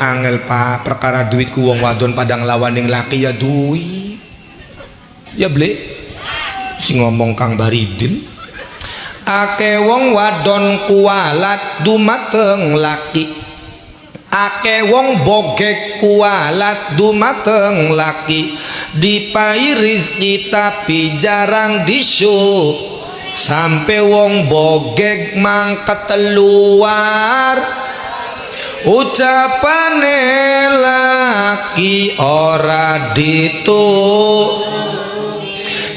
angel Pak perkara duitku wong wadon padang lawaning laki ya duit ya ble si ngomong Kang Baridin ake wong wadon kualat dumateng laki ake wong bogek kualat dumateng laki dipai rizki tapi jarang disyuk sampai wong bogek mangkat keluar ucapane laki ora ditu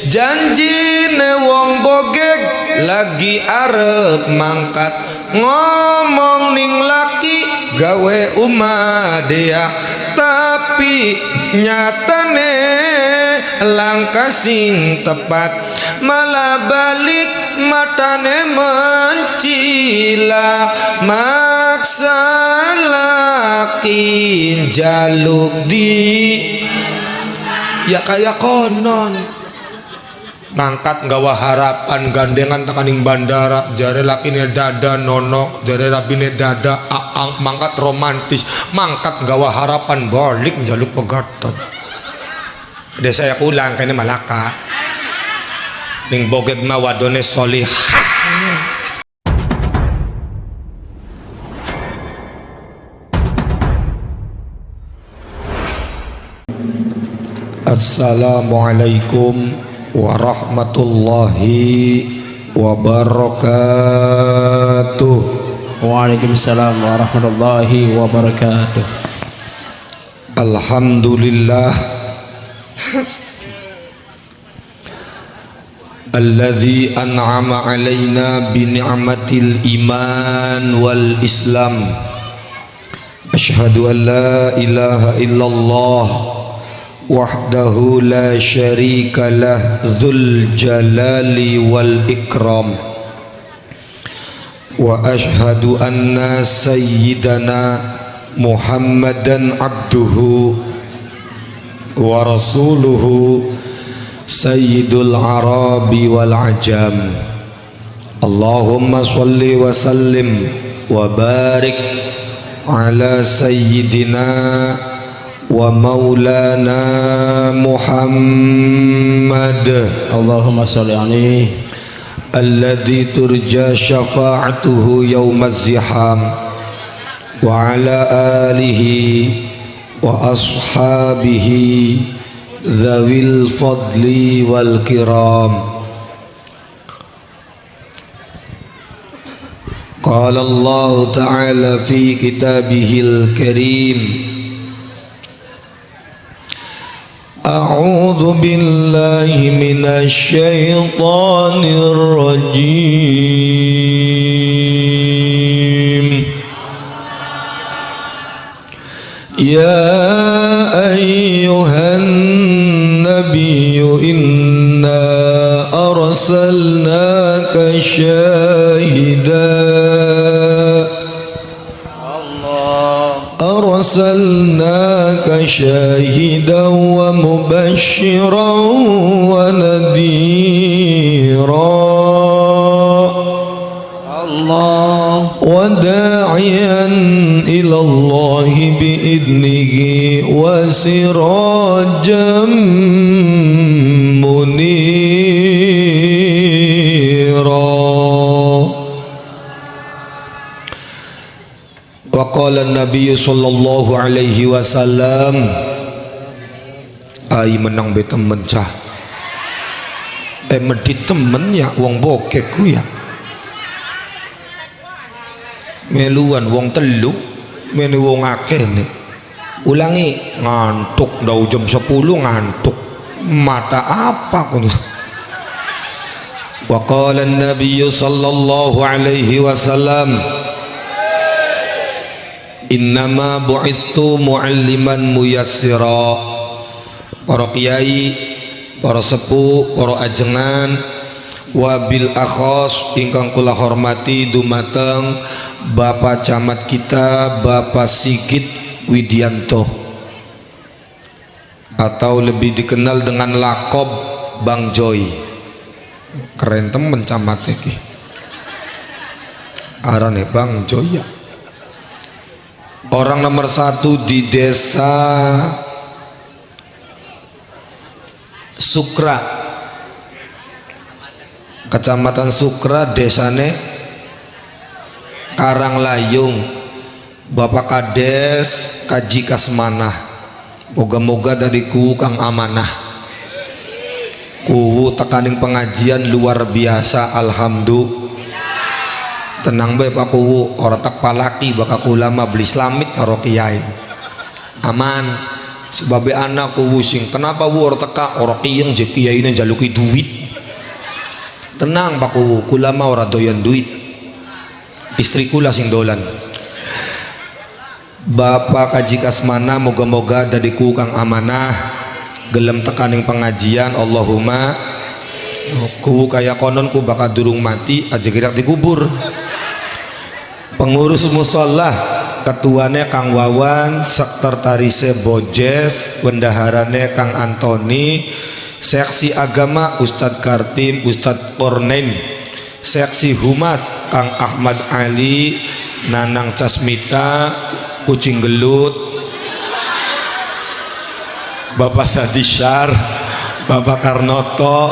janjine wong bogek lagi arep mangkat ngomong ning laki gawe umadea tapi nyatane langkah sing tepat malah balik matane mencila maksa laki jaluk di ya kayak konon ngangkat nggawa harapan gandengan tekaning bandara jare lakine dada nonok jare rabine dada aang mangkat romantis mangkat nggawa harapan balik jaluk pegaton desa saya ulang kene malaka ning boged mah wadone solih Assalamualaikum warahmatullahi wabarakatuh. Waalaikumsalam warahmatullahi wabarakatuh. Alhamdulillah alladzi an'ama alaina bi ni'matil iman wal islam. Asyhadu an la ilaha illallah wahdahu la syarika lah dzul jalali wal ikram wa ashhadu anna sayyidana Muhammadan abduhu wa rasuluhu sayyidul arabi wal ajam. Allahumma shalli wa sallim wa barik ala sayyidina wa maulana Muhammad Allahumma sholli alaihi alladzi turja syafa'atuhu yaumaz ziham wa ala alihi wa ashabihi dzawil fadli wal kiram. Qala Allah ta'ala fi kitabihil karim A'udzu billahi minasy syaithanir rajim. Ya ayyuhan nabiyyu inna arsalnaka syahidan أرسلناك شاهدا ومبشرا ونذيرا وداعيا إلى الله بإذنه وسراجا منيرا. Waqala Nabi sallallahu alaihi wasallam ai menang be temen cah medit temen ya wong bokek ku ya meluan wong telu mene wong akeh nih ulangi ngantuk ndau jam 10 ngantuk mata apa kun. Waqala Nabi sallallahu alaihi wasallam innama bu'ithu mu'alliman muyassira. Para kiai, para sepuh, para ajengan, wabil akhos ingkang kula hormati dumateng Bapak Camat kita Bapak Sigit Widianto atau lebih dikenal dengan lakob Bang Joy. Keren temen camat iki arane Bang Joy ya. Orang nomor satu di desa Sukra, Kecamatan Sukra, desane Karanglayung, Bapak Kades Kaji Kasmanah. Moga-moga dari ku kang amanah, ku tekaning pengajian luar biasa. Alhamdulillah. Tenang bae Pak Kuwu, orang tak palaki bakal ulama beli islamit karo kiai. Aman. Sebab anak kuwu sing kenapa wu orang teka orang kiai je kiai ne jaluki duit. Tenang Pak Kuwu, ulama ora doyan duit. Istri kula sing dolan. Bapak Kaji Kasmana, moga-moga dari ku kang amanah gelem tekaning pengajian. Allahumma ku kaya konon ku bakal durung mati aja gerak dikubur. Pengurus musola ketuanya Kang Wawan, sekretarisnya Bojes, bendaharane Kang Antoni, seksi agama Ustadz Kartim, Ustadz Kornen, seksi humas Kang Ahmad Ali, Nanang Casmita, Kucing Gelut, Bapak Sadishar, Bapak Karnoto,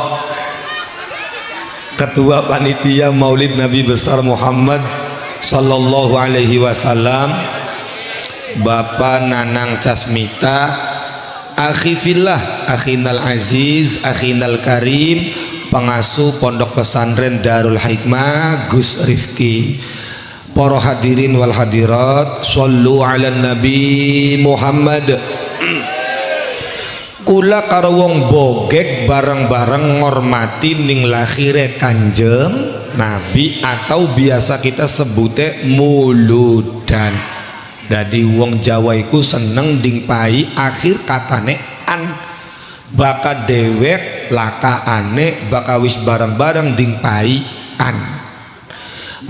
Ketua Panitia Maulid Nabi Besar Muhammad Sallallahu Alaihi Wasallam, Bapak Nanang Casmita, Akhi Fillah, Akhinal Aziz, Akhinal Karim, pengasuh Pondok Pesantren Darul Hikmah Gus Rifki, para hadirin wal hadirat, shollu ala Nabi Muhammad. Kula karo wong bogek bareng-bareng ngormati ning lahire Kanjeng Nabi atau biasa kita sebutnya muludan. Jadi wong Jawa iku seneng dingpai akhir katane an, baka dewek lakaane baka wis bareng-bareng dingpai an.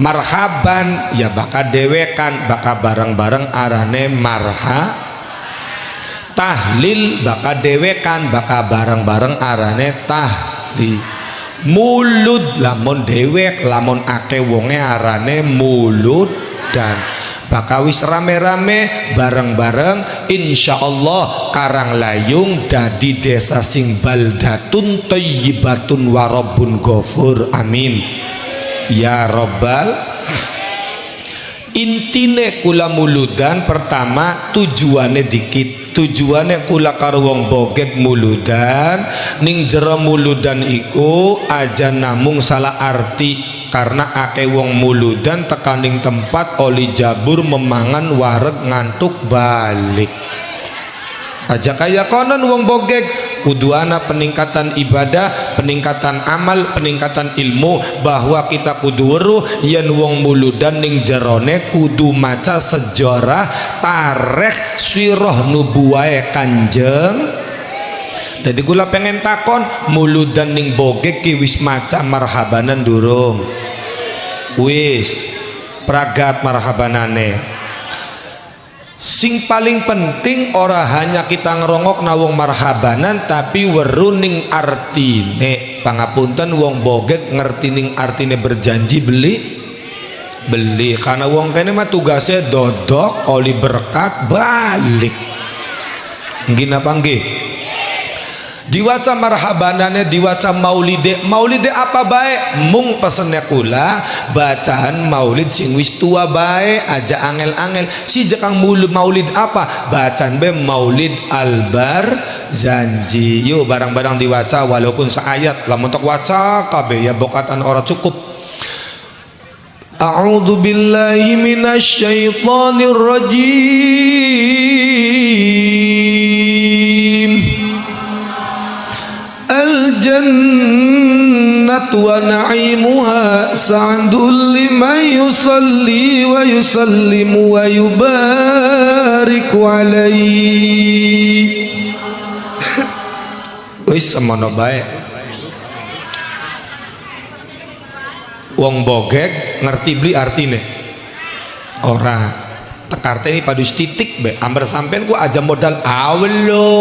Marhaban ya baka dewekan baka bareng-bareng arane marha. Tahlil baka dewekan baka bareng-bareng arane tahlil. Mulud lamun dewek lamun ake wonge arane mulud, dan baka wis rame-rame bareng-bareng insyaallah Karanglayung dadi desa sing baldatun thayyibatun warabun ghafur. Amin ya robbal. Intine kula muludan pertama tujuane dikit, tujuane kula karo wong bogek muludan ning jero muludan iku aja namung salah arti, karena akeh wong muludan tekaning tempat oli jabur memangan wareg ngantuk balik aja kaya konon wong bogek kudu ana peningkatan ibadah, peningkatan amal, peningkatan ilmu, bahwa kita kudu weruh yen wong muludan ning jerone kudu maca sejarah tarikh sirah nubuwahe Kanjeng. Jadi kula pengen takon muludan ning bogek ki wis maca marhabanan durung? Wis pragat marhabanane. Sing paling penting ora hanya kita ngerongok na wong marhabanan tapi weruning artine. Pangapunten wong bogek ngerti ning artine berjanji beli karena wong kene mah tugasnya dodok oli berkat balik. Nggih napa nggih? Diwaca marhabanane, diwaca maulide apa bae mung pesene kula bacaan maulid sing wis tua bae aja angel-angel si jekang maulid apa bacaan be maulid albar zanji. Yuk barang-barang diwaca walaupun seayat lamun tok waca kabeh ya bokatan ora cukup. A'udzu billahi minasy syaithanir rajim. Al-jannatu wa na'imuha sa'dul liman yusalli wa yusallimu wa yubariku alaihi. Wis semono bae. Wong bogek ngerti beli artine ora tekarte ini padus titik be ambar sampean ku aja modal awlo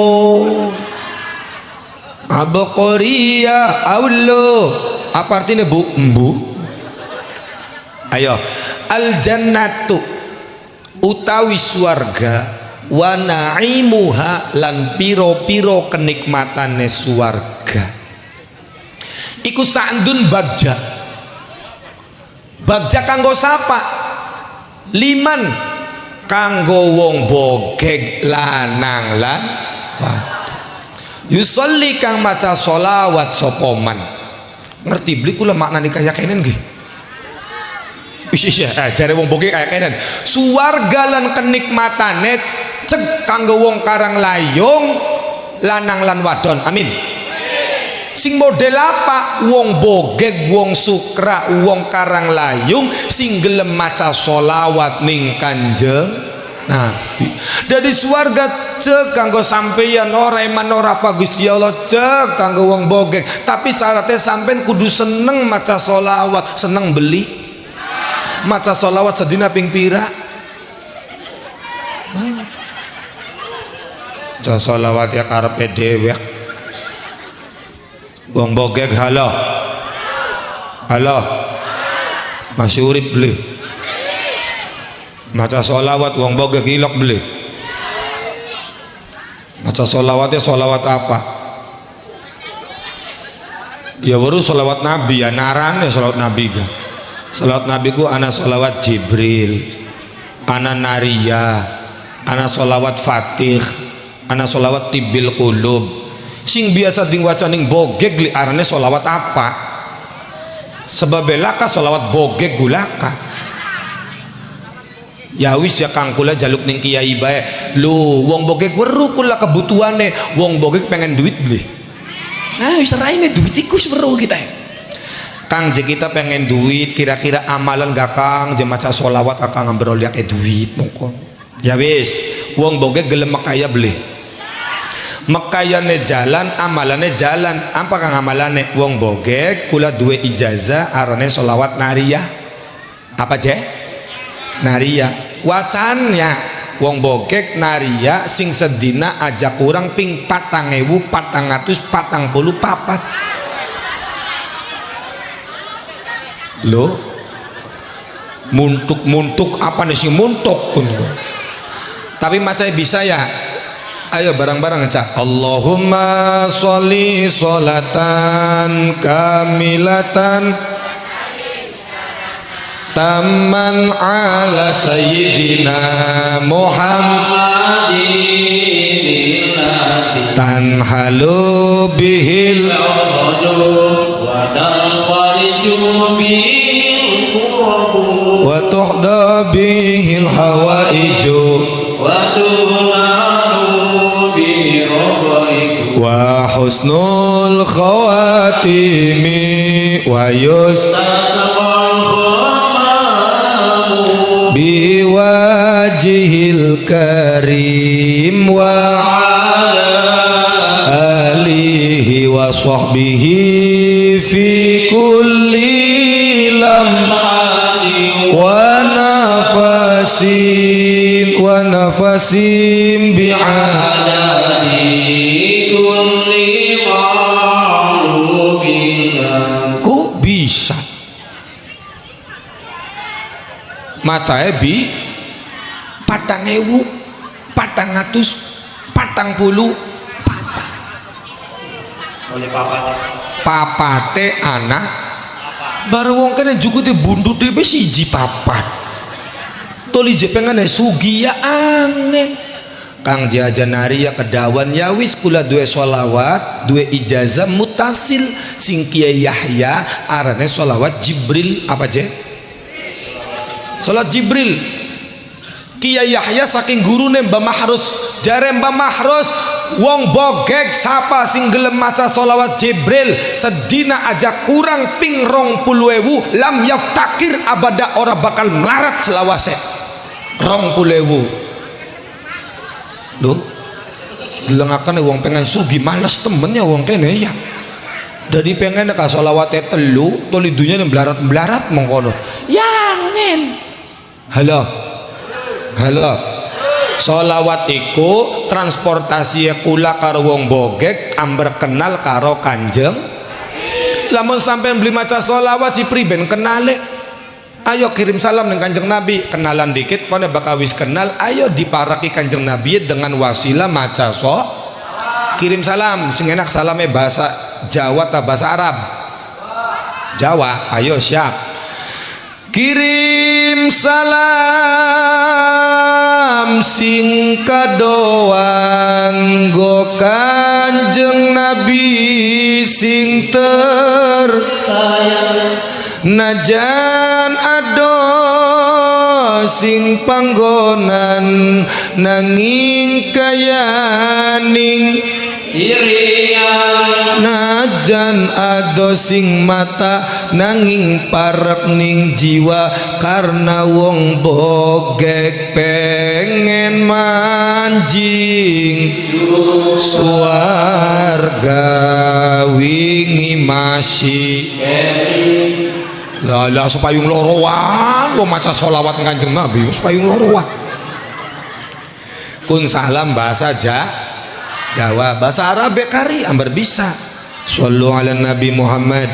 Abokoria awlo apa artinya bu embu? Ayo al jannatu utawi swarga wa na'imuha lan piro-piro kenikmatane swarga iku sa'ndun bagja kanggo sapa liman kanggo wong bogeg lanang lan yusolli kang maca sholawat sapa man ngerti beli kula maknane kaya kenen nggih iya jare wong bogeg kaya kenen suwarga lan kenikmatane cek kanggo wong karang layung lanang lan wadon amin sing model apa wong bogeg wong sukra wong karang layung sing gelem maca sholawat ning Kanjeng Nabi dari swarga cek kanggo sampeyan ora iman ora apa Gusti Allah cek kanggo wong bogeg tapi syaratnya sampean kudu seneng maca sholawat seneng beli maca sholawat sedina ping pira maca sholawat ya karepe dhewe wong bogeg halo masih urip beli maca sholawat wong bogeg ilok beli maca sholawatnya sholawat apa ya baru sholawat nabi ya narane sholawat nabi ga sholawat nabi ku ana sholawat Jibril ana Nariyah ana sholawat Fatih ana sholawat Tibil Qulub sing biasa diwaca ning bogeg li arane sholawat apa sebab laka sholawat bogeg gulaka ya wis ya kang kula jaluk ning kiai bae lho wong bogeg weruh kula kebutuhane wong bogeg pengen duit beli nah wis raine duit iku wis weruh kita kang je kita pengen duit kira-kira amalan gak kang je maca sholawat akang ngambrol ya duit mongko ya wis wong bogeg gelem makaya beli mekayane jalan amalane jalan apa kang amalane wong bogeg kula duwe ijazah arane sholawat Nariyah apa je Nariyah wacannya wong bogeg Nariyah sing sedina aja kurang ping 4.444 lo muntuk apa nih sih muntuk pun tapi macam bisa ya ayo barang-barang ngecak Allahumma sholli sholatan kamilatan tamman ala sayyidina Muhammadin tanhalu bihil wa tuhda bihil hawaiju wa husnul khawatimi wa biwajihil karim wa alihi wa sahbihi fi kulli lamhatin wa nafasin bi'adadi kok bisa macae bi 4.440 papate anak baru wong kene jukute bundute wis siji papat toli je pengane sugi ya angin kang jaja Nariyah kedawan ya wis kula duwe sholawat duwe ijazah mutasil sing Kiai Yahya arane sholawat Jibril apa je sholat Jibril Kiai Yahya saking gurune Mbah Mahrus jare Mbah Mahrus wong bogeg sapa sing gelem maca sholawat Jibril sedina aja kurang ping 20.000 lam yaftakir abada ora bakal melarat selawase 20.000 lho dilengakan wong pengen sugi males temennya wong kene ya jadi pengen ka sholawate telu toli dunya mblarat mengkono yangen halo sholawat iku transportasi kula karo wong bogeg amber kenal karo Kanjeng lamun sampean beli maca sholawat si priben kenale Ayo kirim salam dengan kanjeng Nabi, kenalan dikit kone bakal wis kenal. Ayo diparaki kanjeng Nabi dengan wasilah maca kirim salam. Sing enak salamnya bahasa Jawa atau bahasa Arab? Jawa. Ayo siap. Kirim salam sing kadoan go kanjeng Nabi sing tersayang, najan ado sing panggonan nanging kayaning irian, najan ado sing mata nanging parek ning jiwa, karena wong bogek pengen manjing suarga wingi masih lah supayung loroan lo maca sholawat kanjeng Nabi supayung loroan. Kun salam bahasa Jawa, bahasa Arab kari ambar bisa. Shallu ala Nabi Muhammad.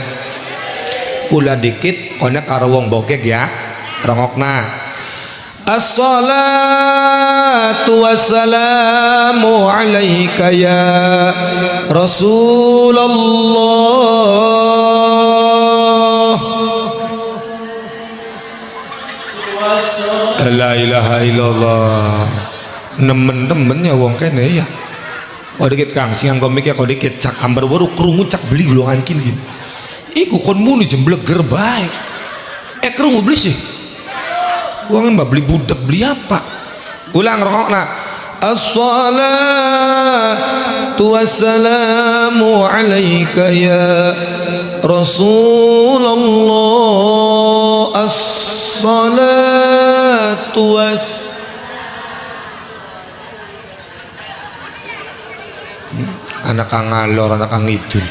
Kula dikit kone karo wong bokek ya rongokna. As-salatu wassalamu alaika ya Rasulullah. La ilaha illallah. Nemen-nemen ya wong kene ya. Kau dikit kang siang komik ya kau dikit cak ambar baru kerungu cak beli gulungan kin gini. Iku kon muni jembleger baik. Kerungu beli sih. Uangnya mbak beli budak beli apa? Ulang rokok nak. As-salatu wassalamu alaika ya Rasulullah. As-salatu anak kang ngalor, anak kang ngidul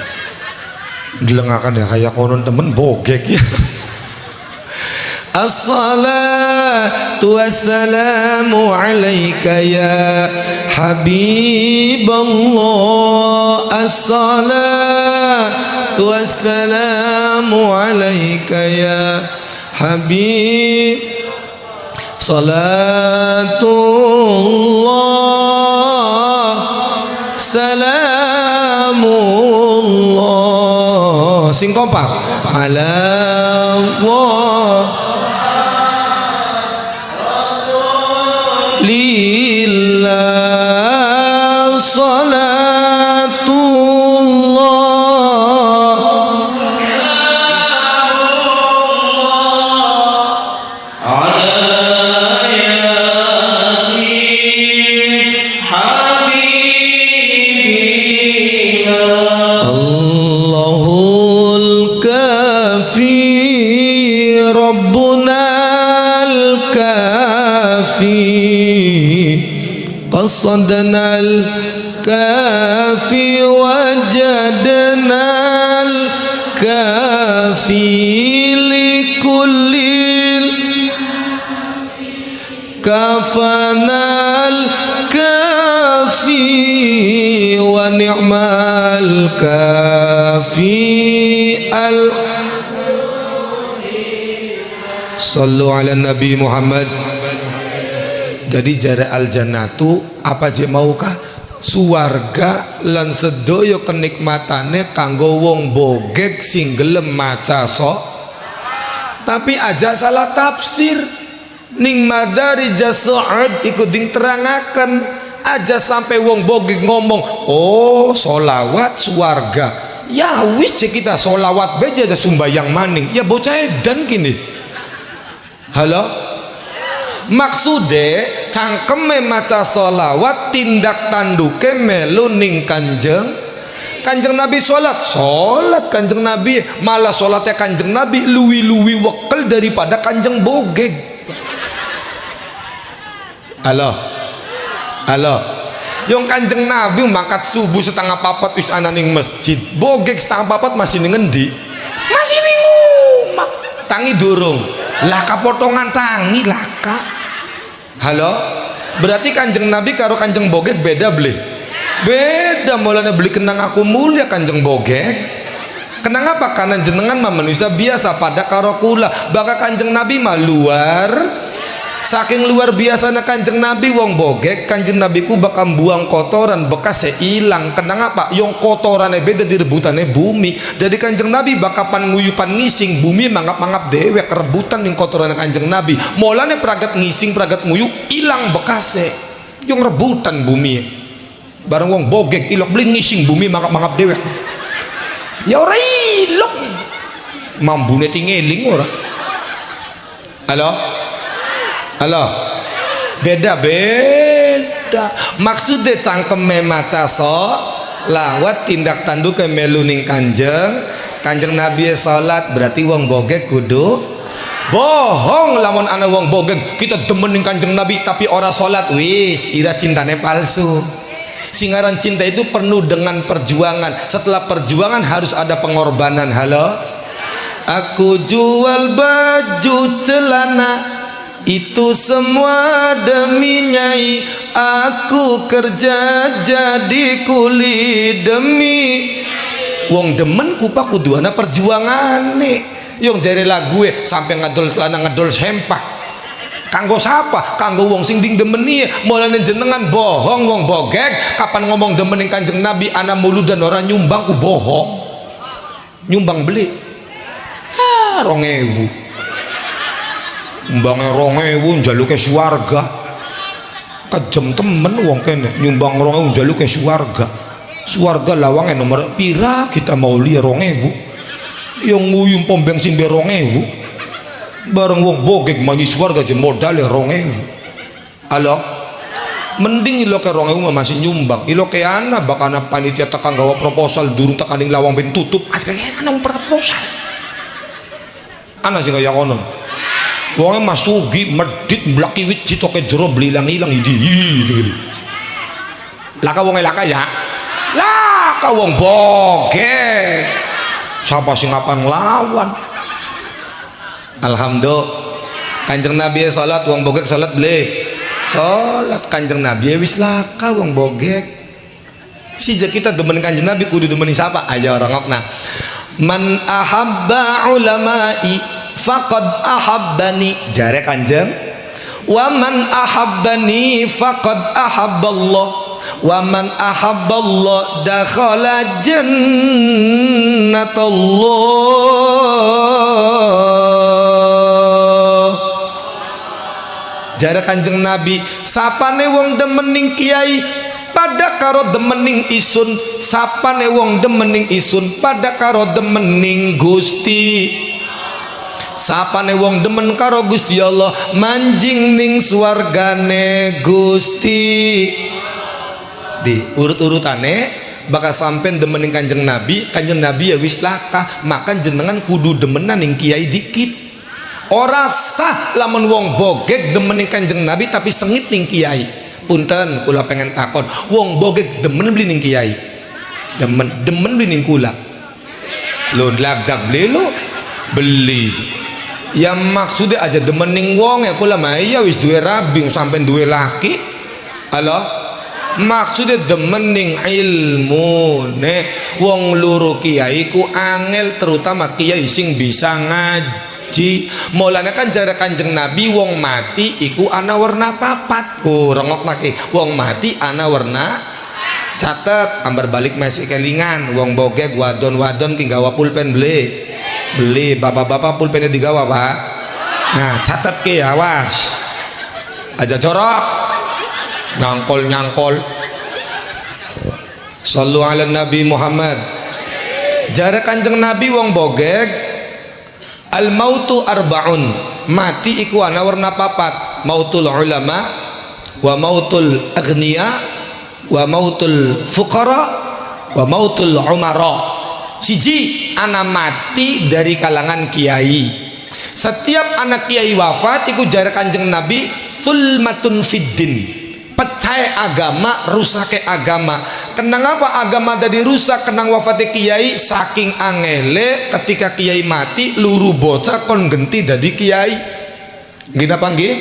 dilengakan ya kayak konon temen bogek ya. As-salatu wassalamu alaika ya Habiballah. As-salatu wassalamu alaika ya Habib. Salatullah salamullah sing kompak ala Allah lillah salatullah ala yasin habibina Allahul kafi rabbunal kafi qasadna al-kafi wajadna al-kafi likullil kafana al-kafi wa ni'mal kafi al. Sallu ala Nabi Muhammad. Jadi jare al jannatu apa je maukah suwarga lan sedoyo kenikmatane kanggo wong bogek sing gelem maca tapi aja salah tafsir ning Madarij Sa'ad iku ding terangaken aja sampai wong bogek ngomong oh solawat suwarga ya wis kita solawat beja aja sumbayang maning ya bocah edan kini. Halo maksude cangkeme maca solawat tindak tanduke melu ning kanjeng Nabi sholat kanjeng Nabi malah sholatnya kanjeng Nabi luwi-luwi wekel daripada kanjeng bogeg. Halo yang kanjeng Nabi mangkat subuh setengah papat wis ana ning masjid bogeg setengah papat masih ning ngendi masih ning omah tangi durung laka potongan tangi laka. Halo berarti kanjeng Nabi karo kanjeng bogeg beda beli beda mulanya beli kenang aku mulia kanjeng bogeg Kenapa? Karena jenengan mah manusia biasa pada karo kula. Bakal Kanjeng Nabi mah luar, saking luar biasanya Kanjeng Nabi wong bogek, Kanjeng Nabi ku bakal buang kotoran bekas hilang. Kenapa? Yang kotorannya beda direbutannya bumi. Jadi Kanjeng Nabi bakapan nguyupan ngising, bumi mangap-mangap dewek rebutan yang kotoran Kanjeng Nabi. Mulane pragat ngising, pragat nguyup hilang bekasnya. Yang rebutan bumi. Bareng wong bogek ilok beli ngising bumi mangap-mangap dewek. Ya ora ilok. Mambune tingeling ora. Halo? Halo, beda maksudnya cangkeme maca lawat tindak tanduk ke meluning kanjeng Nabi salat berarti wong bogek kudu bohong. Lamun ana wong bogek kita demening Kanjeng Nabi tapi ora salat, wis ira cintane palsu. Singaran cinta itu penuh dengan perjuangan. Setelah perjuangan harus ada pengorbanan. Halo, aku jual baju celana itu semua demi Nyai, aku kerja jadi kuli demi wong demen kupak kuduana perjuangan nih. Yang jari lagu sampai ngadol celana ngadol sempak kanggo siapa? Kanggo wong sing ding demeni. Mulane jenengan bohong wong bogek. Kapan ngomong demening Kanjeng Nabi ana mulu dan orang nyumbang ku bohong. Nyumbang beli 2000 nyumbang 2000 njaluke swarga. Kejem temen wong kene nyumbang 2000 njaluke swarga. Swarga lawange nomor pira kita mau li 2000. Yang nguyum pom bensin be 2000. Bareng wong bogek manyi swarga je modal 2000. Halo. Mending ilo ke 2000 masih nyumbang. Ilo ke ana bakana panitia tekan gawa proposal durung tekaning lawang ben tutup. Aja ana proposal. Ana sing kaya ngono. Wonge masugi medit mblaki wit citoke jero blilang-ilang idi. Laka wonge laka ya. Laka wong bogek. Siapa sing ngapan lawan? Alhamdulillah. Kanjeng Nabi salat wong bogek salat beli. Salat Kanjeng Nabi wis laka wong bogek. Sija kita demen Kanjeng Nabi kudu demeni siapa? Aja orangokna. Man ahabba ulamai faqad ahabbani, jare Kanjeng. Wa man ahabbani faqad ahabballah, wa man ahabballah dakhala jannatullah. Jare Kanjeng Nabi, sapane wong demening kiai pada karo demening isun, sapane wong demening isun pada karo demening Gusti. Sapane wong demen karo Gusti Allah manjing ning swargane Gusti. Di urut-urutane bakal sampean demening Kanjeng Nabi. Kanjeng Nabi ya wis laka, maka jenengan kudu demenan ning kiai dikit. Ora sah lamun wong bogek demening Kanjeng Nabi tapi sengit ning kiai. Punten kula pengen takon, wong bogek demen beli ning kiai, demen beli ning kula lo lagdak beli lo beli ya maksudnya aja demening wong ya kula mah ya wis duwe rabing sampai duwe laki. Halo, maksudnya demening ilmu ne wong luru kiai ku angel, terutama kiai sing bisa ngaji. Mulane kan jare Kanjeng Nabi wong mati iku ana warna papat. Rengok nake wong mati ana warna. Catet ambar balik masih kelingan wong bogek wadon-wadon ki gawa pulpen beli bapak-bapak pulpennya digawa Pak. Nah catet ke awas aja corok nyangkol sallu ala Nabi Muhammad. Jare Kanjeng Nabi wong bogek al mautu arbaun, mati iku ana warna papat. Mautul ulama, wa mautul aghnia, wa mautul fuqara, wa mautul umara. Siji ana mati dari kalangan kiai. Setiap anak kiai wafat iku jare Kanjeng Nabi zulmatun fiddin, pecah agama, rusake agama. Kenang apa agama dari rusak? Kenang wafatnya kiai saking angele ketika kiai mati luru bocah kon genti dadi kiai. Gina panggih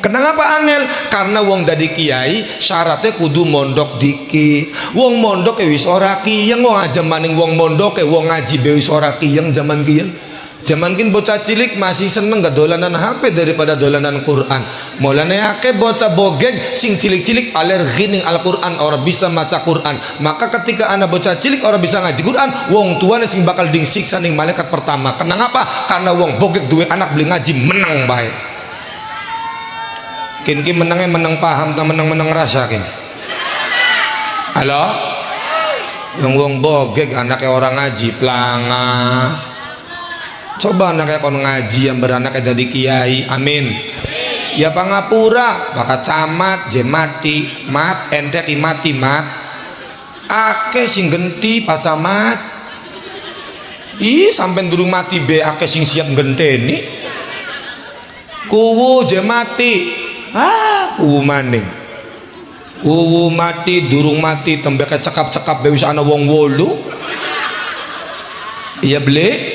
Kenapa angel? Karena wong dadi kiai syaratnya kudu mondok dikit. Wong mondok wis ora kiyeng, wong aja maning wong mondok wong ngaji be wis ora kiyeng zaman kiyen. Zaman kin bocah cilik masih seneng gak dolanan HP daripada dolanan Quran. Mulane akeh bocah bogeg sing cilik-cilik alergi ning Al-Quran, orang bisa maca Quran. Maka ketika anak bocah cilik orang bisa ngaji Quran, wong tuane sing bakal disiksa ning malaikat pertama. Kenapa? Karena wong bogeg duwe anak beli ngaji menang bae. Kin menangnya menang paham ta menang rasa kin. Halo? Yang wong bogeg anaknya orang ngaji pelanga. Coba anaknya kon ngaji yang beranaknya jadi kiai, amin. Ya pangapura, bakal camat, jemati, mat, entek imati mat. Ake sing genti pacamat. Sampai durung mati be ake sing siap genteni. Kuwu jemati, kuwu maning. Kuwu mati durung mati tembeke cekap-cekap be wis ana wong 8. Iya beli.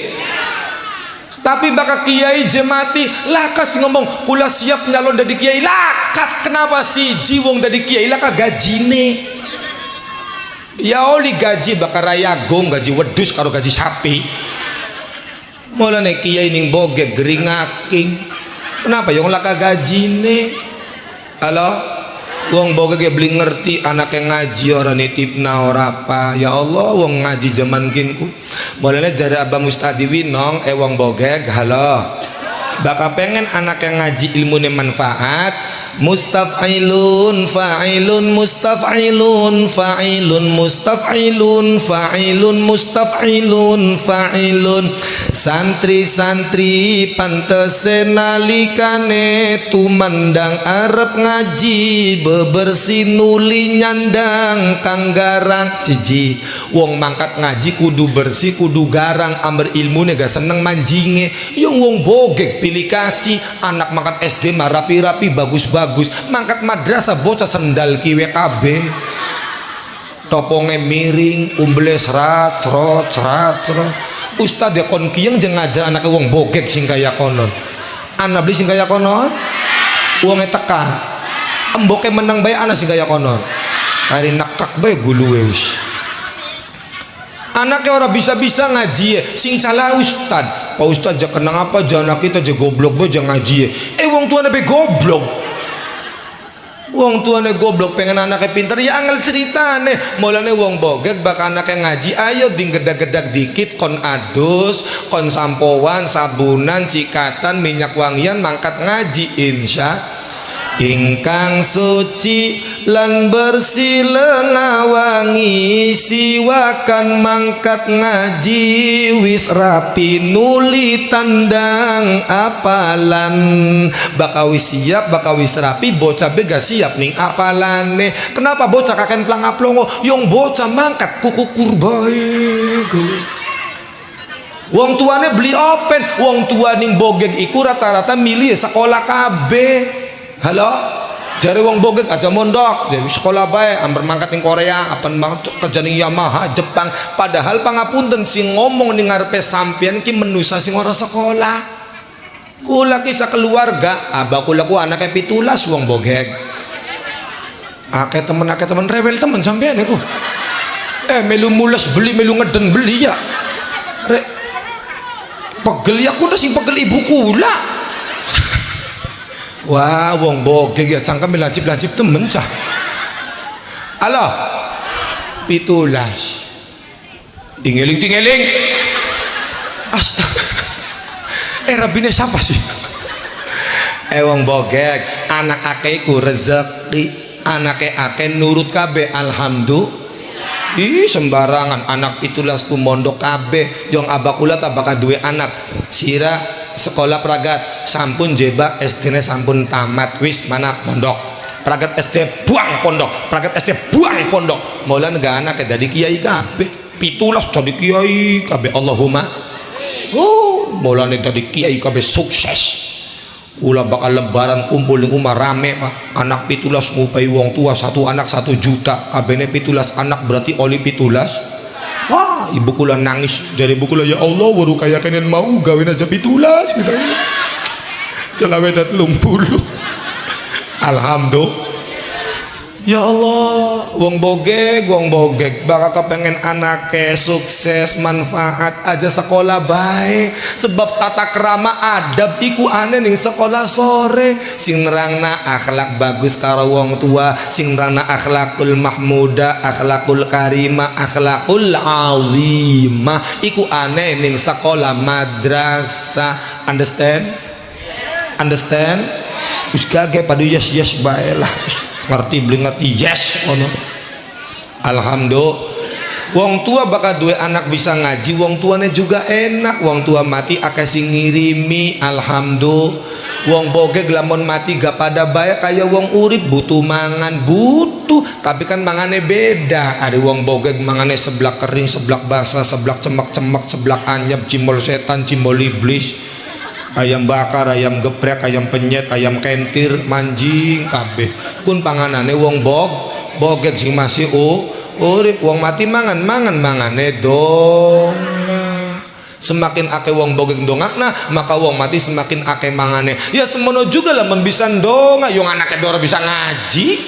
Tapi bakal kiai jemati lakas ngomong kula siap nyalon dari kiai lakat. Kenapa sih jiwong dari kiai lakat gajine ya oli gaji bakal rayagung gaji wedus karo gaji sapi. Mulane kiai ning bogeg geringaking. Kenapa yang laka gajine? Halo? Wong bogeg beli ngerti anaknya ngaji orang nitipna ora apa. Ya Allah wong ngaji zaman kinku. Mulane jare Abah Mustadi Winong wong bogeg halo. Bakal pengen anaknya ngaji ilmune manfaat. Mustaf'ilun fa'ilun mustaf'ilun fa'ilun mustaf'ilun fa'ilun mustaf'ilun fa'ilun. Santri-santri pantese nalikane tumandang arep ngaji bebersih nuli nyandang kang garang. Siji wong mangkat ngaji kudu bersih kudu garang amber ilmune gak seneng manjinge. Yang wong bogeg pilih kasih anak mangkat SD mah rapi-rapi bagus-bagus, mangkat madrasah bocah sendal kiwe kabeh, toponge miring umbele serat serot. Ustad ya kon kiyeng jeng ngajar anak wong bogeg sing kaya konon. Anak beli sing kaya konon, wonge tekan, emboke menang bae anak sing kaya konon. Kari nekak bae guluwe wis. Anaknya orang bisa-bisa ngaji sing salah ustad. Pak ustad aja kenang apa jangan kita aja goblok bae jangan ngaji. Wong tuane be goblok. Wong tuane goblok pengen anaknya pinter ya angel ceritane. Mulane wong bogeg bakal anaknya ngaji ayo dinggedak-gedak dikit kon adus kon sampoan sabunan sikatan minyak wangian mangkat ngaji insya ingkang suci lan bersih lengawangi siwakan mangkat ngaji wis rapi nuli tandang apalan bakal wis siap bakal wis rapi bocah bega siap ning apalane. Kenapa bocah kaken plang aplongo yang bocah mangkat kuku kurbae. Wong tuane beli open, wong tua ning bogeg iku rata-rata milih sekolah kabeh. Halo, jari wong bogeg aja mondok, jadi sekolah bae, amber mangkat ning Korea, apan banget kerja ning Yamaha, Jepang. Padahal pangapunten sing ngomong ning ngarepe sampean ki menusa sing ora sekolah. Kula ki sakeluarga, abah kula ku anake 17 wong bogeg. Akeh temen rewel temen sampean iku. Melu mules beli, melu ngeden beli ya. Pegel ya kudu sing pegel ibu kula. Wah, wong bogeg ya cangkem lancip-lancip temen cah. Halo. 17. Tingeling. Astaga. Rabine siapa sih? Wong bogeg, anak akeh ku rezeki, anake akeh nurut kabeh alhamdulillah. Sembarangan anak 17 ku mondok kabeh, yang abah kula tak bakal duwe anak. Sira sekolah pragat sampun jebak SD-ne sampun tamat wis mana pondok pragat SD buang pondok pragat SD buang pondok mulane gak anak dadi kiai kabeh 17 dadi kiai kabeh Allahumma mulane dadi kiai kabeh sukses. Ulah bakal lebaran kumpul ning omah rame anak 17 ngupai wong tua satu anak 1 juta kabehne 17 anak berarti oli 17. Wah, ibu kula nangis dari ibu kula ya Allah baru kaya kenen mau gawin aja 17 gitu. Selawe 30. Alhamdulillah. Ya Allah, wong bogeg bakal kepengen anake sukses, manfaat aja sekolah baik. Sebab tata kerama adab iku aneh ning sekolah sore. Sing nerangna akhlak bagus karo wong tua, sing nerangna akhlakul mahmuda, akhlakul karima, akhlakul azimah iku aneh ning sekolah madrasah. Understand? Wis gage padu yes bae lah. Ngerti beli ngerti yes ono. Alhamdulillah. Wong tua bakal duwe anak bisa ngaji, wong tuane juga enak. Wong tua mati akeh sing ngirimi. Alhamdulillah. Wong bogeg lamun mati gak pada bae kaya wong urip, butuh mangan, butuh, tapi kan mangane beda. Ada wong bogeg mangane seblak kering, seblak basah, seblak cemak-cemak, seblak anyep, cimol setan, cimol iblis. Ayam bakar, ayam geprek, ayam penyet, ayam kentir, manjing kabeh. Kun panganane wong bogeg sing masih urip, wong mati mangane dong. Semakin akeh wong bogeg dongakna, maka wong mati semakin akeh mangane. Ya semono juga lah bisa dongak, yang anaknya ora bisa ngaji.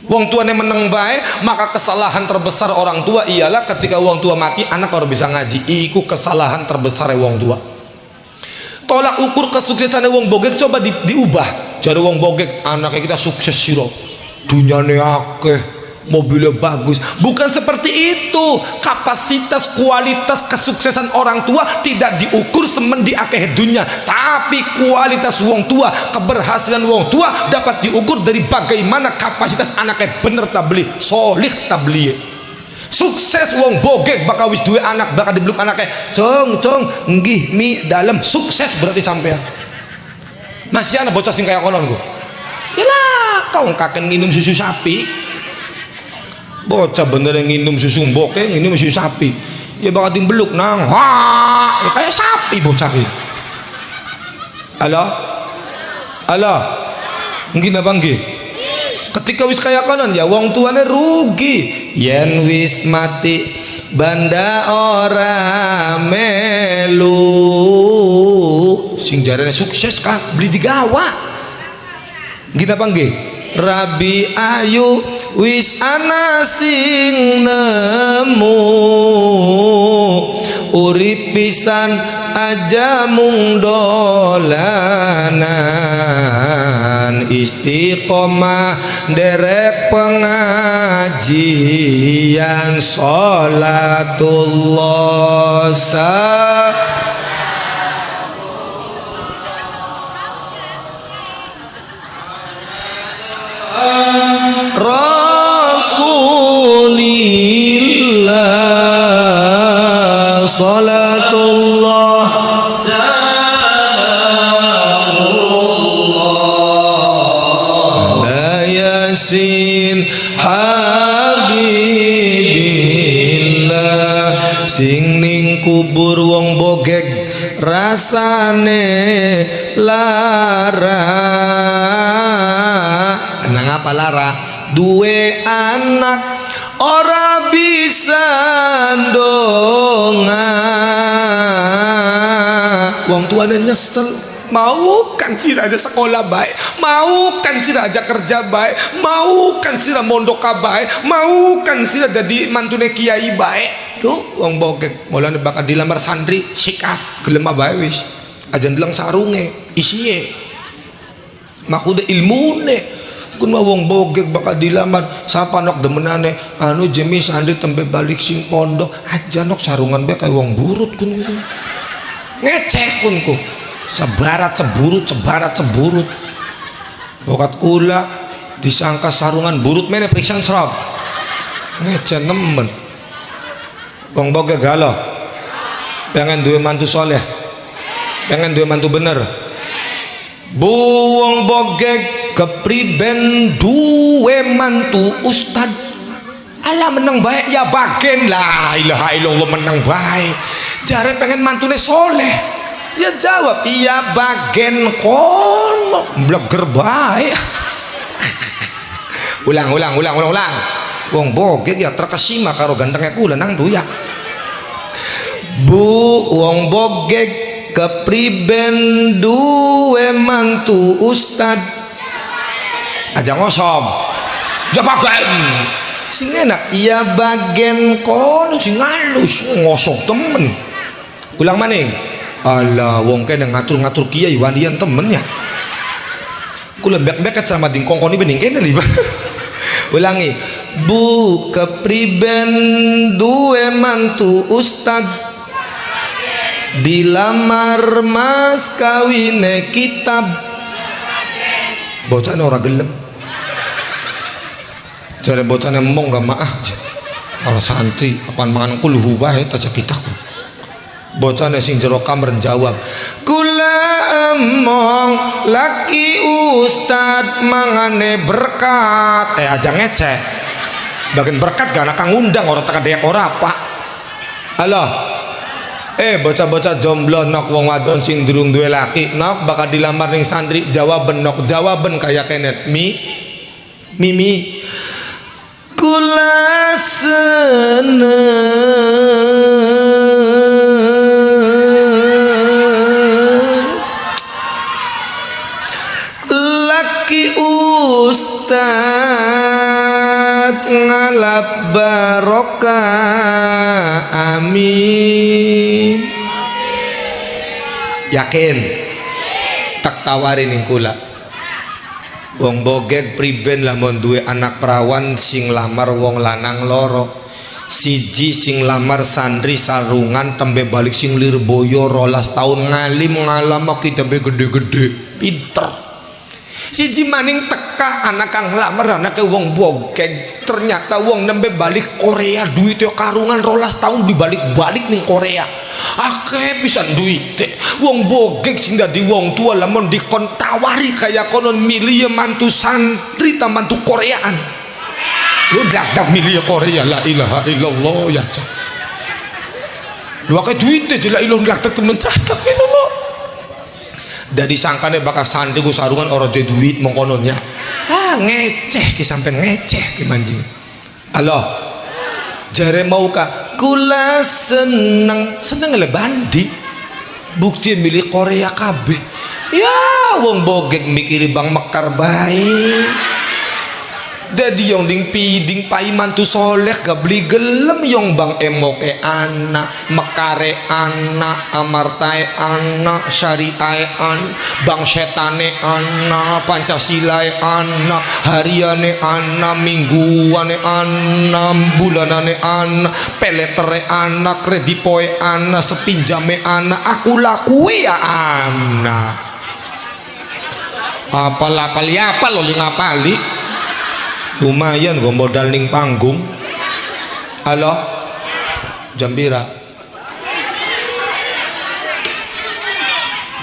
Wong tuane meneng bae, maka kesalahan terbesar orang tua ialah ketika wong tua mati anak ora bisa ngaji. Iku kesalahan terbesar wong tua. Tolak ukur kesuksesan wong bogeg coba diubah. Jadi wong bogeg anaknya kita sukses siro, dunyane akeh, mobilnya bagus. Bukan seperti itu. Kapasitas kualitas kesuksesan orang tua tidak diukur semendi akeh dunya, tapi kualitas wong tua, keberhasilan wong tua dapat diukur dari bagaimana kapasitas anaknya bener tabli, solih tabli. Sukses wong bogeg bakal wis duwe anak, bakal dibeluk anaknya cong nggih mi dalam sukses berarti sampean. Masih ana bocah sing kaya konon ku. Yalah, kau kakek nginum susu sapi. Bocah bener nginum susu bokeh, nginum susu sapi. Ya bakal dibeluk nang. Wah, ya kayak sapi bocah iki. Halo. Nggih napa nggih? Ketika wis kaya konon ya wong tuane rugi. Yen wis mati banda ora melu, sing jarane sukses kah beli digawa. Gini apa nggih? Rabi ayu wis ana sing nemu, urip pisan aja mung dolanan, istiqomah derek pengajian, sholatullah Rasulillah, sholatullah ala yasin habibillah. Sing ning kubur wong bogeg rasane lara. Kenang apa lara? Duwe anak ora bisa ndonga. Wong tuane nyesel, mau kan sih aja sekolah baik, mau kan sih aja kerja baik, mau kan sih mondok baik, mau kan sih jadi mantune kiai baik. Tuh wong bogeg mulane bakal dilamar santri sikat gelem bae wis. Aja ndeleng sarunge isiye. Makude ilmune. Kun wong bogeg bakal dilamar sapa nok demenane anu jemi santri tembe balik sing pondok aja nok sarungan bae kaya wong burut kun. Ngecek kunku. Sebarat ceburut. Bokat kula disangka sarungan burut mene periksa serap. Ngecek nemen. Wong bogeg galau. Pengen duwe mantu soleh. Pengen duwe mantu bener. Bu wong bogeg kepriben duwe mantu ustad. Alah menang baik ya bagen lah, ilaha illallah menang baik. Jare pengen mantune soleh. Ya jawab iya bagen kono bleger baik. ulang. Wong bogeg ya terkesima karo gantengnya kula nang doyak. Bu wong bogeg kepriben duwe mantu ustad. aja ngosom ya bagen sing enak iya bagen kon sing halus ngosok temen ulang maning alah wong kene ngatur-ngatur kiai walian temennya kula mbek-mbek sama dingkongkoni bening kene li ulangi bu kepriben duwe mantu ustad dilamar mas kawine kitab bocahnya orang gelem jare bocahnya emong gak maaf orang santri apaan mangan kuluhu bae taca kitab bocahnya sing jero kamar jawab kula emong laki ustad mangane berkat aja ngeceh bagian berkat gak anak ngundang orang tekan deyak ora pak halo bocah-bocah jomblo nok wong wadon sing durung duwe laki nok bakal dilamar ning santri jawaben nok jawaben kaya kenet mimi kula seneng laki ustad ngalap barokah amin yakin tak tawarin ning kula wong bogeg priben lamun duwe anak perawan sing lamar wong lanang loro siji sing lamar santri sarungan tembe balik sing lirboyo 12 tahun ngalim ngalama kita be gede-gede pinter siji maning teka anak kang lamar anake wong bogeg ternyata wong nembe balik Korea duit yo karungan 12 tahun dibalik-balik ning Korea akeh pisan duit wong bogeg sing dadi wong tua lamun dikon tawari kaya konon milih mantu santri ta mantu Koreaan lu dak milih Korea la ilaha illallah ya cah lu akeh duit je la ilaha dak temen cah illallah dadi sangkane bakal santri ku sarungan ora de duit mongkononnya ngeceh ki sampean ngeceh ki manjing halo jare mau ka kula seneng le bandi bukti milih Korea kabeh ya wong bogeg mikiri bang mekar bae dadi yang ding piding pai mantu soleh gak beli gelem yang bang emoke anak mekare anak amartae anak syariae anak bang setane anak pancasilae anak hariane anak mingguane anak bulanane anak peletere anak kredipoe anak sepinjame anak aku lakui ya anak apal-apal ya apal lo ngapali lumayan gue modal ning panggung halo jambira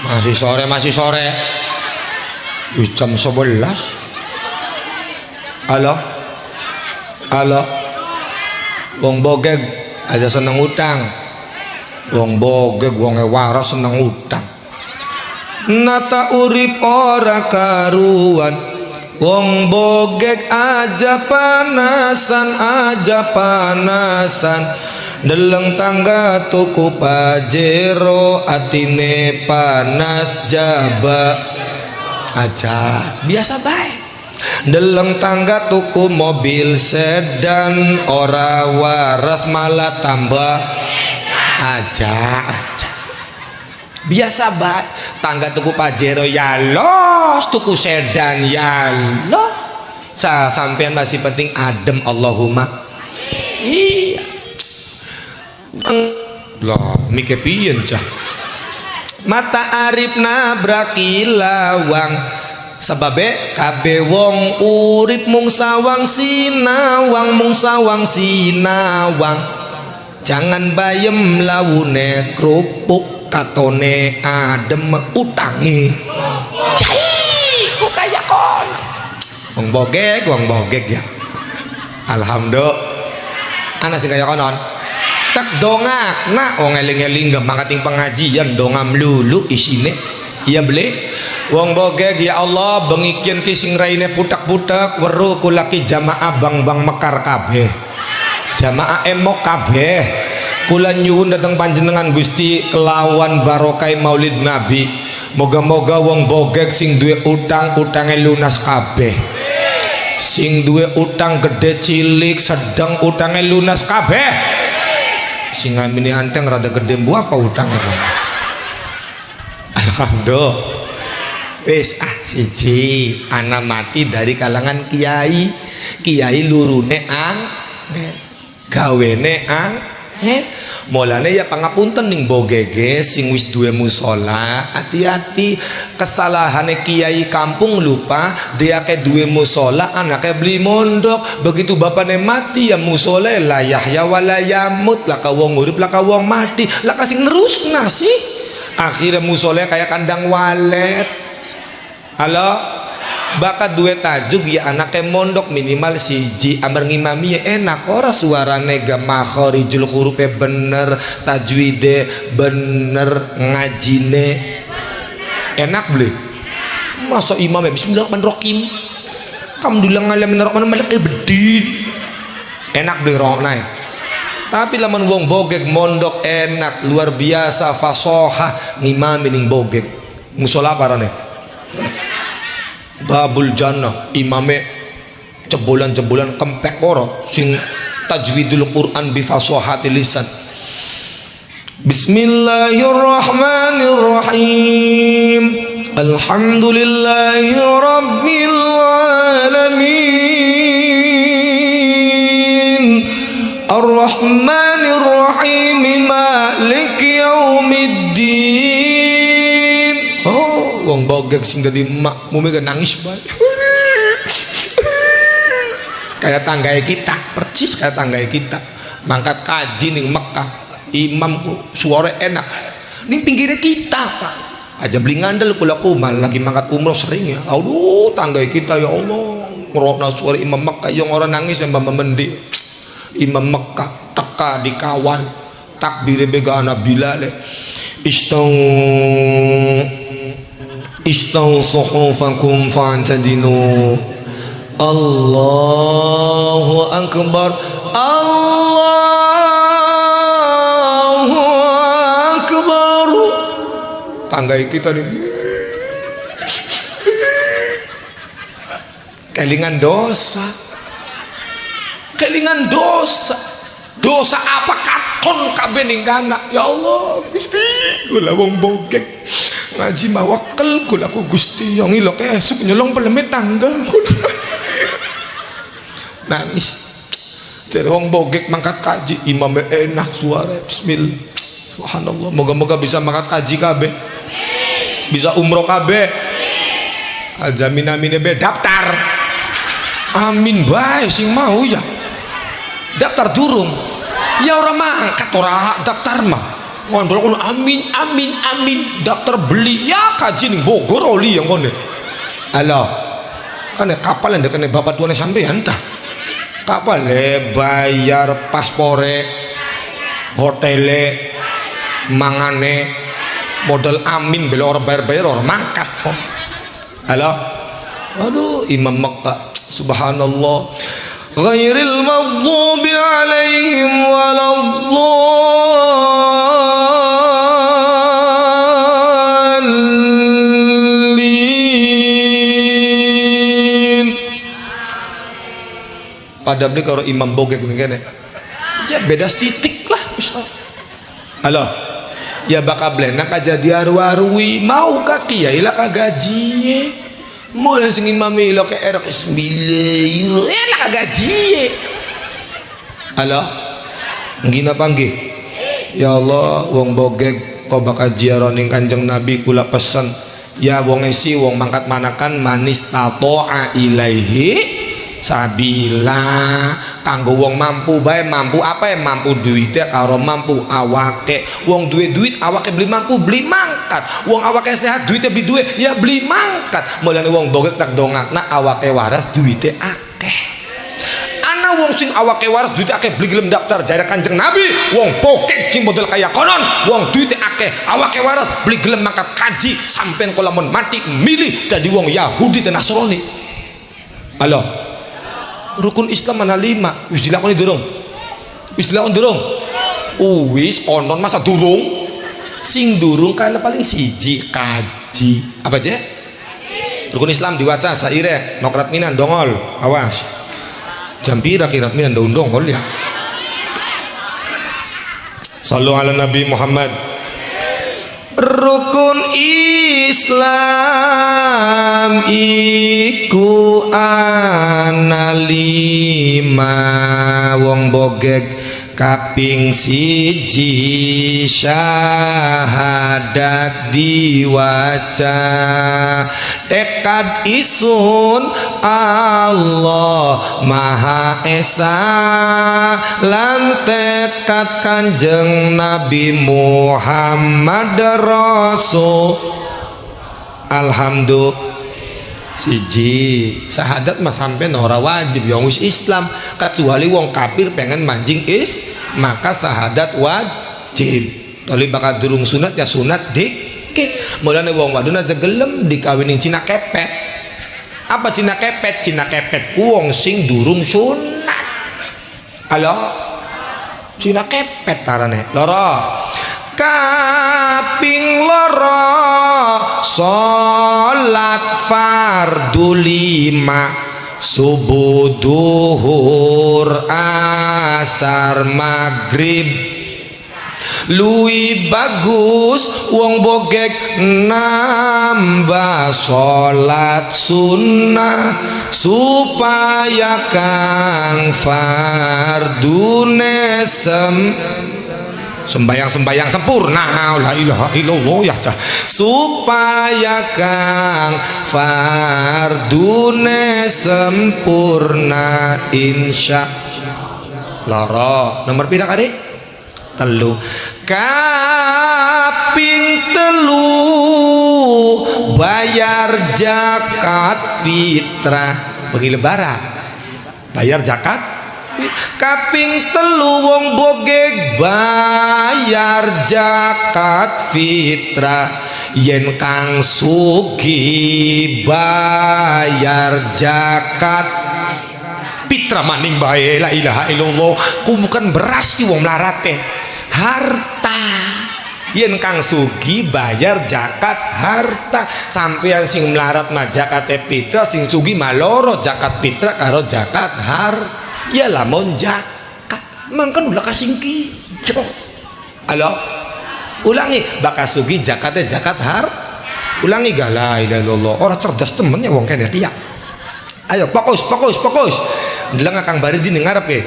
masih sore wis jam 11 halo wong bogeg aja seneng utang wong bogeg wong waras seneng utang nata urip ora karuan wong bogeg aja panasan deleng tangga tuku pajero atine panas jaba aja biasa baik deleng tangga tuku mobil sedan ora waras malah tambah aja biasa baik tangga tuku pajero ya los tuku sedan ya lo sampean masih penting adem Allahumma iya loh mikir piyen cah mata arif nabraki lawang sebabe kabeh wong urip mung sawang sinawang jangan bayem lawune kerupuk katone adem utangi yai ku kaya kon wong bogeg ya alhamdulillah ana sing kaya konon tak dongak nak wong eling-eling gak mangkating pengajian dongam lulu isine iya beli wong bogeg ya Allah bengikian ki sing raine putak-putak weruh kulaki jamaah bang mekar kabeh jamaah emok kabeh kula nyuwun dateng panjenengan Gusti kelawan barokai maulid Nabi moga-moga wong bogeg sing duwe utang utange lunas kabeh Sing duwe utang gede cilik sedang utangnya lunas kabeh. Sing ngamini anteng rada gede mbu apa utangnya? Alhamdulillah. Wis siji anak mati dari kalangan kiai. Kiai lurune gawene mulane ya pangapunten ning bogege sing wis duwe musola, hati-hati kesalahane kiai kampung lupa dia ke duwe musola anaknya beli mondok, begitu bapaknya mati ya musola la yahya wala yamut, lah ka wong urip lah ka wong mati lah kasih nerus nasi akhirnya musola kayak kandang walet. Halo bakat duit tajuk ya anaknya mondok minimal siji amar ngimami ya enak ora suarane makharijul hurufe bener, tajwide bener, ngajine enak beli. Masa imamnya bismillahirrahmanirrahim alhamdulillah ngalamin rahman malik bedin enak beli roknai. Tapi lamun wong bogeg mondok enak luar biasa fasohah ngimami ning bogeg musola parane babul jannah imame jebolan-jebolan kempek ora sing tajwidul Quran bi fasahati lisan. Bismillahirrahmanirrahim. Alhamdulillahi rabbil alamin. Ar-Rahmanir-Rahim maliki yaumiddin. Oh, wong bogeg sing dadi makmume nangis bae. Kayak tanggai kita, percis kayak tanggai kita. Mangkat kaji ning Mekah, imamku suara enak. Ning pinggirnya kita, Pak. Aja beli ngandel kula kumal lagi mangkat umroh sering ya. Aduh, tanggai kita ya Allah. Ngrokna suara imam Mekah yang orang nangis yang mbak mendi. Imam Mekah teka dikawal takbir bega ana Bilal. Istau suhufakum fa'tadinu. Allahu akbar. Allahu akbar. Tanggai kita nih kelingan dosa. Kelingan dosa. Dosa apa katon kabeh ning kana. Ya Allah, Gusti, kula wong bogeg. Ngaji mawakel kula ku Gusti yang ilok esuk nyolong peleme tangga. Nangis. Jadi wong bogeg mangkat kaji, imamnya enak suara. Bismillah. Subhanallah, moga-moga bisa mangkat kaji kabeh. Bisa umroh kabeh. Aja minamine be daftar. Amin bae sing mau ya. Daftar durung ya orang mangkat orang daftar mah ngondol kono amin amin amin daftar beli ya kaji nih Bogor oli yang kono. Halo kan kapal yang dekane bapak tuane sampean tah kapal bayar paspore hotele mangane modal amin bela orang bayar orang mangkat kok. Halo aduh Imam Mekah subhanallah ghairil maghdubi alaihim waladdallin. Padahal ini kalau imam bogeg begini ya beda titik lah misal. Halo ya bakal blenak aja diaru-arui mau kaki ya ilah kagaji mulai sing imam ilo ke erok bismillah enak gaji. Halo ngina panggih ya Allah wong bogeg kau bakal ziarah ning Kanjeng Nabi kula pesan ya wong esi wong mangkat manakan manis tato'a ilaihi sabila kanggo wong mampu bae mampu apa ya mampu duitnya karo mampu awake wong duit awake beli mampu beli mangkat wong awake sehat duitnya beli duit ya beli mangkat mulane wong bogeg tak dongakna awake waras duitnya akeh ana wong sing awake waras duitnya akeh beli gelem daftar jare Kanjeng Nabi wong bogeg sing model kaya konon wong duitnya akeh awake waras beli gelem mangkat kaji sampean kula mun mati milih dadi wong Yahudi dan Nasrani. Halo rukun Islam mana 5 wis dilakoni durung wis onon masa durung sing durung kan paling siji kaji apa aja rukun Islam diwaca saire nokrat minan dongol awas jam pira kirat minan daun dongol ya. Sallu ala Nabi Muhammad. Rukun Islam iku ana 5 wong bogeg kaping 1 syahadat diwaca tekad isun Allah Maha Esa lan tekad Kanjeng Nabi Muhammad Rasul. Alhamdulillah siji syahadat mah sampai ora wajib yang wis Islam kecuali wong kafir pengen manjing maka syahadat wajib tapi bakal durung sunat ya sunat dikit mulane wong wadon aja gelem dikawinin Cina kepet. Apa Cina kepet? Cina kepet ku wong sing durung sunat. Halo Cina kepet tarane loro kaping loro salat fardu 5 subuh duhur asar maghrib luwih bagus wong bogeg nambah salat sunnah supaya kang fardune sembayang sempurna la ilaha illallah ya cah supaya kang fardune sempurna insya loro nomor pira kali 3 kaping 3 bayar zakat fitrah bagi lebaran bayar zakat kaping 3 wong bogeg bayar zakat fitrah yen kang sugih bayar zakat fitrah maning bae la ilaha illallah ku bukan beras ki wong mlarate harta yen kang sugih bayar zakat harta sampeyan sing melarat mah zakat fitrah sing sugih mah loro zakat fitrah karo zakat harta ya lamun zakat mangkan ulah kasingki halo ulangi bakal sugi zakatnya zakat ulangi gala ilallah orang cerdas temennya wong kene ya ayo fokus ndeleng Kang Bariji ning ngarep ke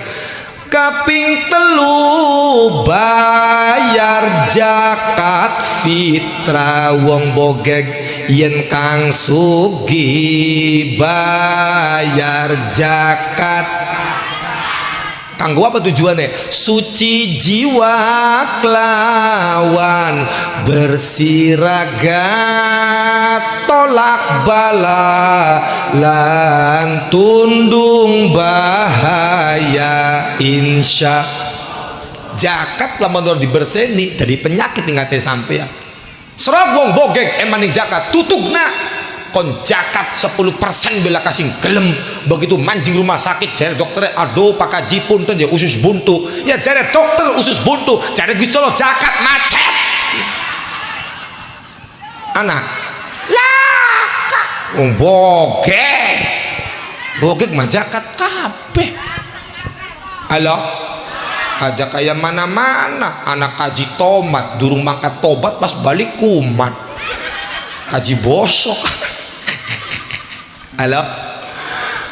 kaping 3 bayar zakat fitrah wong bogeg yen kang sugih bayar zakat kanggo apa tujuannya suci jiwa kelawan bersiragat tolak bala lan tundung bahaya insya zakat lamun diberseni dari penyakit ingate sampean serag wong bogeg emaning zakat tutugna kon zakat 10% bela kasing gelem begitu manjing rumah sakit jare dokter aduh Pak Haji punten ya usus buntu ya jare dokter usus buntu jare Gusti Allah zakat macet anak laka wong bogeg mah zakat kabeh halo aja kayak mana-mana anak kaji tomat durung mangkat tobat pas balik kumat kaji bosok halo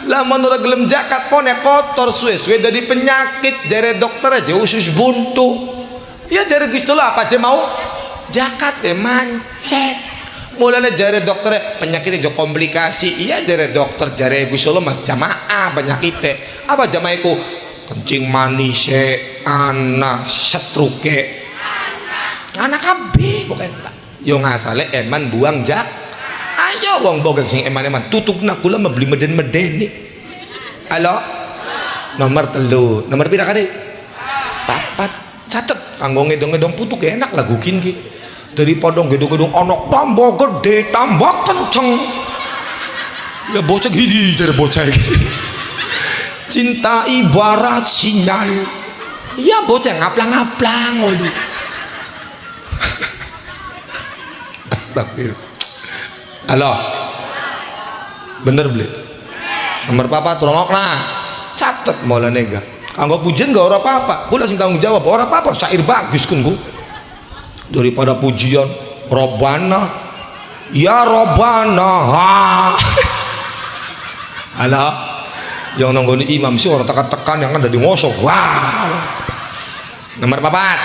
lamun ora gelem zakat pone kotor suwe-suwe jadi penyakit jare dokter aja usus buntu ya jare Gusti Allah apa aja mau zakat mancet mulane jare dokter penyakitnya jo komplikasi iya jare dokter jare Gusti Allah mah jamaah penyakitnya apa jamaah iku kencing manis anak setruke anak kabeh pokoknya yo ngasale eman buang ayo wong bogeg sing eman-eman tutugna kula membeli meden-medeni halo nomor 3 nomor pira kali 4 catet kanggo ngedong-ngedong putu enak lagukin ki daripada gedung-gedung ana tambah gede tambah kenceng ya bocah gini jare bocah iki cinta ibarat sinyal ya bocah ngaplang-ngaplang waduh astagfirullah halo Bener beli. Nomor papat rongokna. Catet maulana nega. Kanggo pujian gak ora apa-apa. Kula sing tanggung jawab ora apa-apa, syair bagus kun ku. Daripada pujian Robbana ya Robbana. Ala yang nanggoni imam sih orang tekan-tekan yang ada di ngosok. Wow. Nomor papat.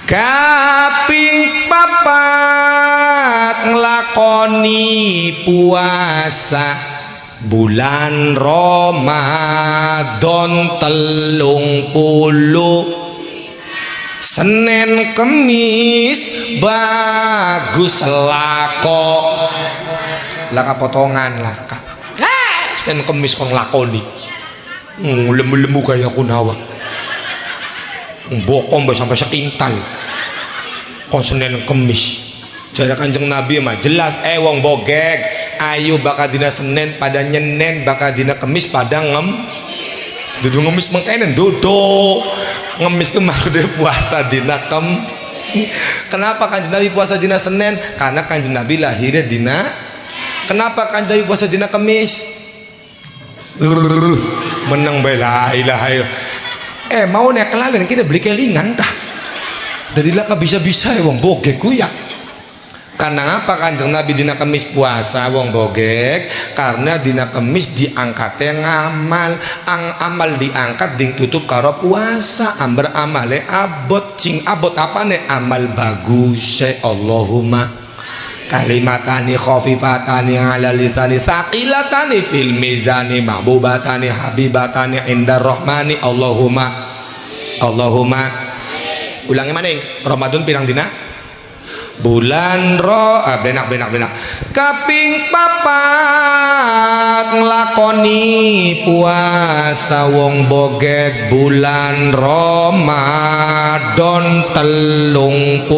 Kaping papat nglakoni puasa bulan Ramadan 30 Senin Kemis bagus laka potongan laka Senin Kemis kon lakoni lemu-lemu kayak kunawak bokong sampai sekintal kon Senin Kemis jadi Kanjeng Nabi mah jelas wong bogek ayo bakal dina Senin pada nyenen bakal dina Kemis pada dudu ngemis mengkainen dodo ngemis ke maksudnya puasa dina kenapa Kanjeng Nabi puasa dina Senin karena Kanjeng Nabi lahirnya dina kenapa Kanjeng Nabi puasa dina Kemis menang bela ilaha mau nek kelalen kita beli kelingan tah dadilah bisa-bisa wong bogek ku ya. Karena apa Kanjeng Nabi dina Kemis puasa wong bogek karena dina Kemis diangkatnya ngamal amal diangkat ding tutup karo puasa amber amale abot cing abot apa nih amal bagus Allahumma kalimatani khafifatani ala lisani saqilatani fil mizani mahbubatani habibatani indar rahmani Allahumma ulangi maning Ramadan pirang dina bulan benak kaping papat nglakoni puasa wong bogek bulan Ramadan 30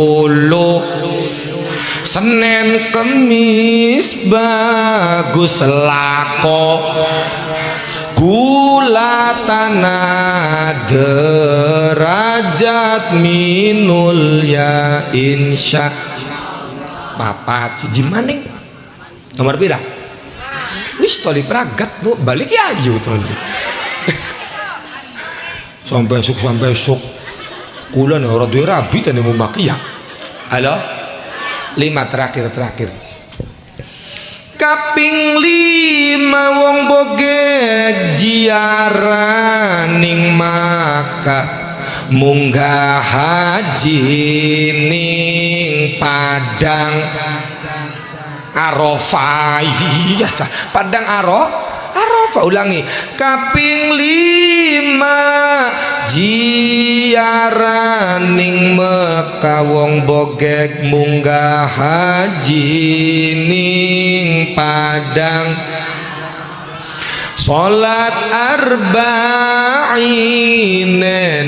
Senin Kemis bagus lako gula tanah derajat minul ya insya papat siji maning nomor pira wis toli pragat lu balik ya ayo toli sampai esuk kula nih orang duwe rabi tadi mau maki ya halo 5 terakhir kaping 5 wong bogek jiaraning maka munggah haji ning Padang Arafah iya Padang Arafah ulangi kaping 5 jiaraning Mekah wong bogek munggah haji ning Padang salat arba'in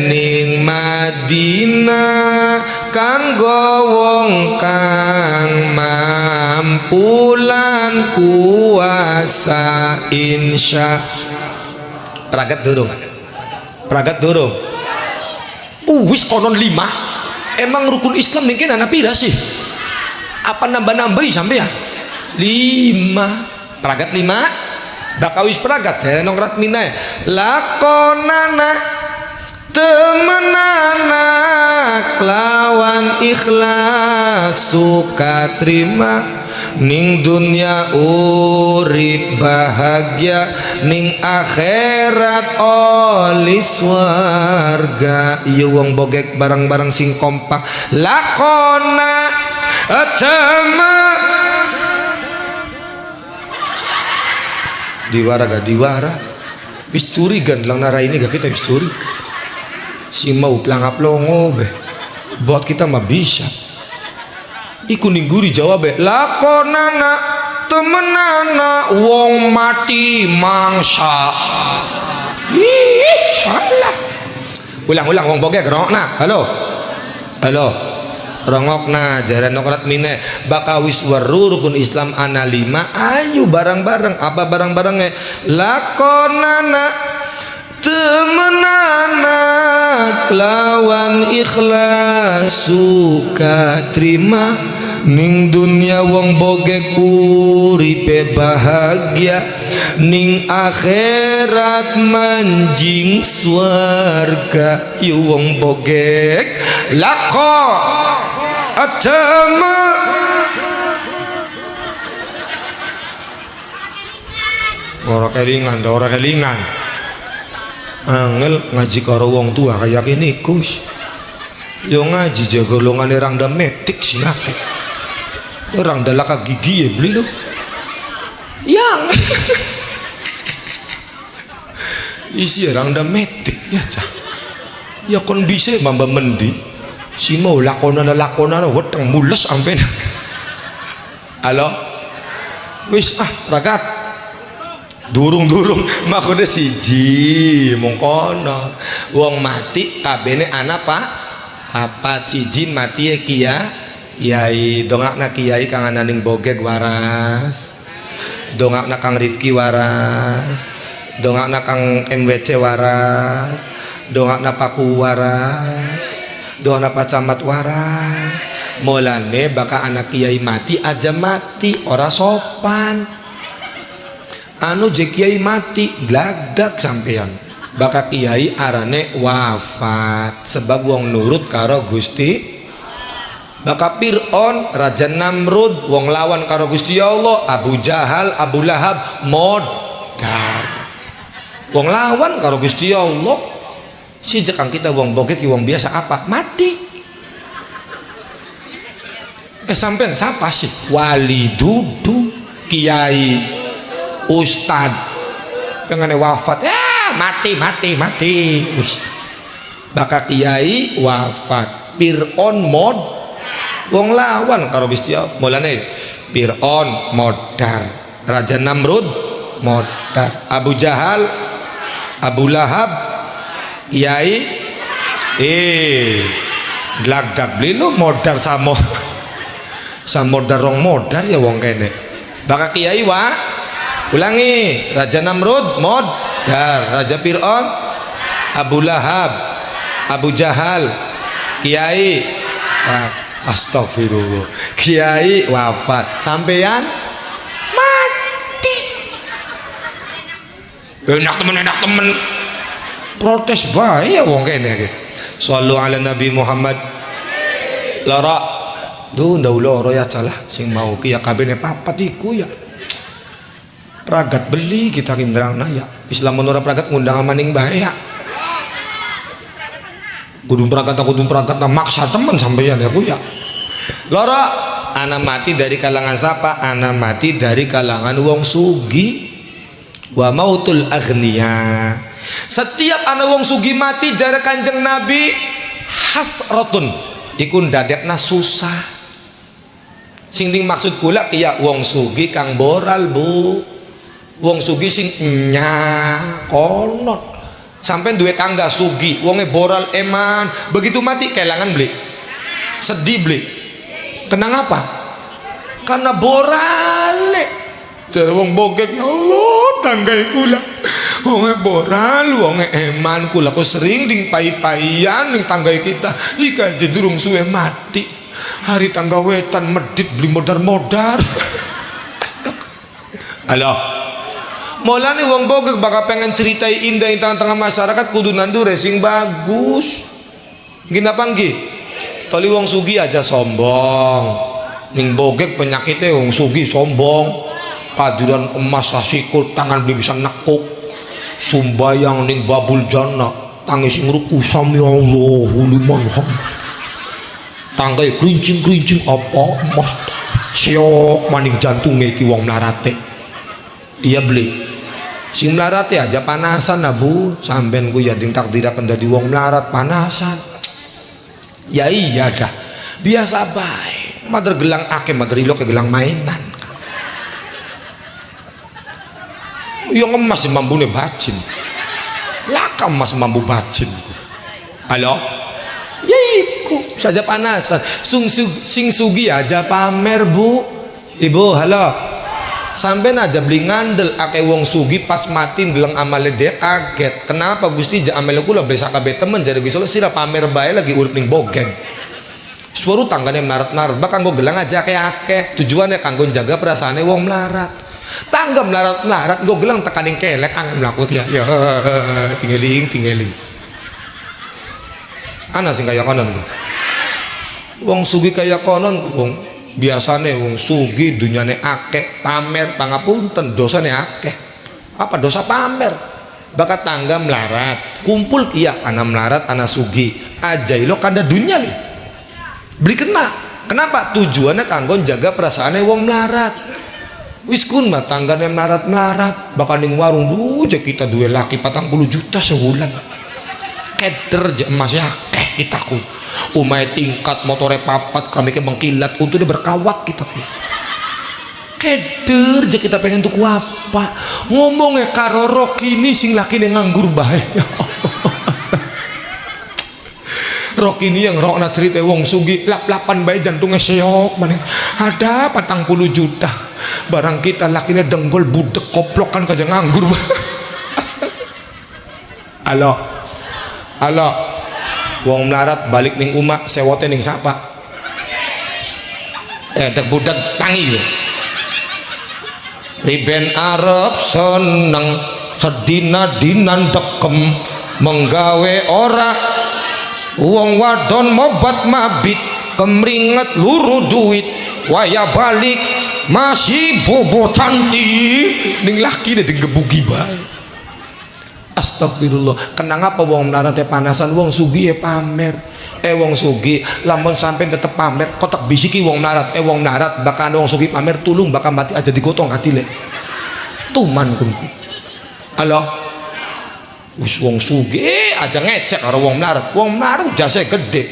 ning Madinah kanggo wong kang mampulan kuasa insya pragat durung wis konon 5 emang rukun Islam mungkin anak pira sih apa nambah-nambahi sampai ya 5 pragat 5 bakawis pragat saya nongrat mina lakonana temenana lawan ikhlas suka terima ning dunia urip bahagia ning akhirat olis warga iya wong bogek barang-barang sing kompak lakona diwara wis curigan lang nara ini gak kita wis curiga si mau pelangap longo be buat kita mah bisa iku ningguri jawab be lakonana temenana wong mati mangsa ih salah ulang wong bogek rongokna halo rongokna jaran nokrat mine bakawis waru rukun Islam ana 5 ayo barang-barang apa barang-barangnya lakonana temenana lawan ikhlas suka terima ning dunia wong bogek uripe bahagia, ning akhirat manjing swarga. Yu wong bogek lako atama ora kelingan, ora kelingan. Angel ngaji karo wong tua kayak ini Gus. Yo ngaji jaga golongan orang dah metik sih nake. Orang dah laka gigi ya beli lu. Yang isi orang dah metik ya cah. Ya kon bisa mamba mendi. Si mau lakonan weteng mules ampe. Halo. Wis ragat. Durung makanya siji mongkono wong mati kabene anak pak papat siji mati ya kiai dongakna kiai kang ananing bogeg waras, dongakna kang Rifki waras, dongakna kang MWC waras, dongakna Paku waras, dongakna Pak Camat waras. Mulane baka anak kiai mati aja mati ora sopan. Anu je kiai mati glagdak sampean baka kiai arane wafat sebab wong nurut karo Gusti. Baka Fir'aun Raja Namrud wong lawan karo Gusti Allah, Abu Jahal Abu Lahab modar wong lawan karo Gusti Allah. Si jekang kita wong bogek wong biasa apa mati. Sampean siapa sih? Wali dudu kiai Ustad pengen wafat ya mati. Wis baka kiai wafat Fir'aun mod wong lawan karo Gusti Allah. Mulane Fir'aun modar, Raja Namrud modar, Abu Jahal Abu Lahab kiai glagdak beli lu modar samo modar rong modar ya wong kene. Baka kiai ulangi, Raja Namrud modar, Raja Fir'aun Abu Lahab Abu Jahal kiai astagfirullah kiai wafat sampeyan mati. Enak temen protes bae ya wong kene. Shallu ala Nabi Muhammad. Lara ndak loro ya calah sing mau ki ya kabene papat iku ya. Pragat beli kita kindrangna ya. Islam menurut pragat ngundang maning bahaya. Kudu pragat maksa temen sampeyan ya ku ya. Lora anak mati dari kalangan siapa? Anak mati dari kalangan wong sugi. Wa mautul aghniya. Setiap anak wong sugi mati jare Kanjeng Nabi hasratun iku ndadekna susah. Sing maksud kula iya wong sugi kang boral Bu. Wong sugi sing konot sampai duwe tangga sugi wonge boral eman begitu mati kelangan beli sedih beli tenang apa karena borale cara wong bogek ya Allah tanggai kula wonge boral wonge eman kula kok sering ding pai-paian ning tanggai kita ika jedurung suwe mati hari tangga wetan medit beli modar-modar. Halo. Mulane wong bogek bakal pengen ceritai indah di tengah-tengah masyarakat kudu nandu racing bagus. Gina panggi. Tali wong sugi aja sombong. Ning bogek penyakitnya wong sugi sombong. Kadiran emas sasikul tangan beli bisa nekuk. Sumbayang ning babul jannah. Tangis ngruku sami Allahu liman ham. Tanggai kerincing apa emas. Siok maning jantungnya ki wong mlarate. Iya beli. Sing melarat ya aja panasan Bu sampean ku ya ding takdiraken dadi wong melarat panasan ya iya dah biasa bae mader gelang akeh mader ilo ke gelang mainan yang emas mambune bacin laka emas mambu bacin. Halo ya iku saja panasan sing sugi aja pamer Bu Ibu. Halo sampai aja beli ngandel ake wong sugi pas mati ndeleng amale dia kaget kenapa Gusti ja amale kula beli sakabe temen jadi Gusti sira pamer bae lagi urip ning bogeng suara tanggane melarat-melarat bakal gue gelang aja akeh tujuannya kanggo jaga perasaannya wong melarat. Tangga melarat-melarat gue gelang tekaning kelek angin melakut ya tinggaling ana sing kaya konon wong sugih kaya konon wong biasane wong sugih dunyane akeh pamer pangapunten dosane akeh apa dosa pamer bakat tangga melarat kumpul kia ana melarat ana sugih aja lo kada dunya nih beli kenapa tujuannya kanggo jaga perasaannya wong melarat wis kun mah tanggane melarat bakal ning warung duh kita duwe laki 40 juta sebulan keder emasnya akeh kitaku umai tingkat motore papat kami ke mengkilat untuk dia berkawak kita keder aja kita pengen tuku apa ngomongnya karo Rocky ini sing laki yang nganggur bae Rocky ini yang rokna cerita wong sugi lap-lapan bae jantungnya seok maning ada 40 juta barang kita lakinya denggol budek koplok kan kaja nganggur halo wong melarat balik ning umak sewote ning sapa dek budak tangi lho riben arep seneng sedina dinan dekem menggawe ora wong wadon mobat mabit kemringet luru duit waya balik masih bobo cantik ning laki deh digebuki bae. Astagfirullah kenang apa wong melarat panasan wong sugi pamer wong sugi lamun sampai tetep pamer kotak bisiki wong melarat wong melarat bakal wong sugi pamer tulung bakal mati aja digotong katile tuman kunku halo wis wong sugi aja ngecek karo wong melarat jasa gede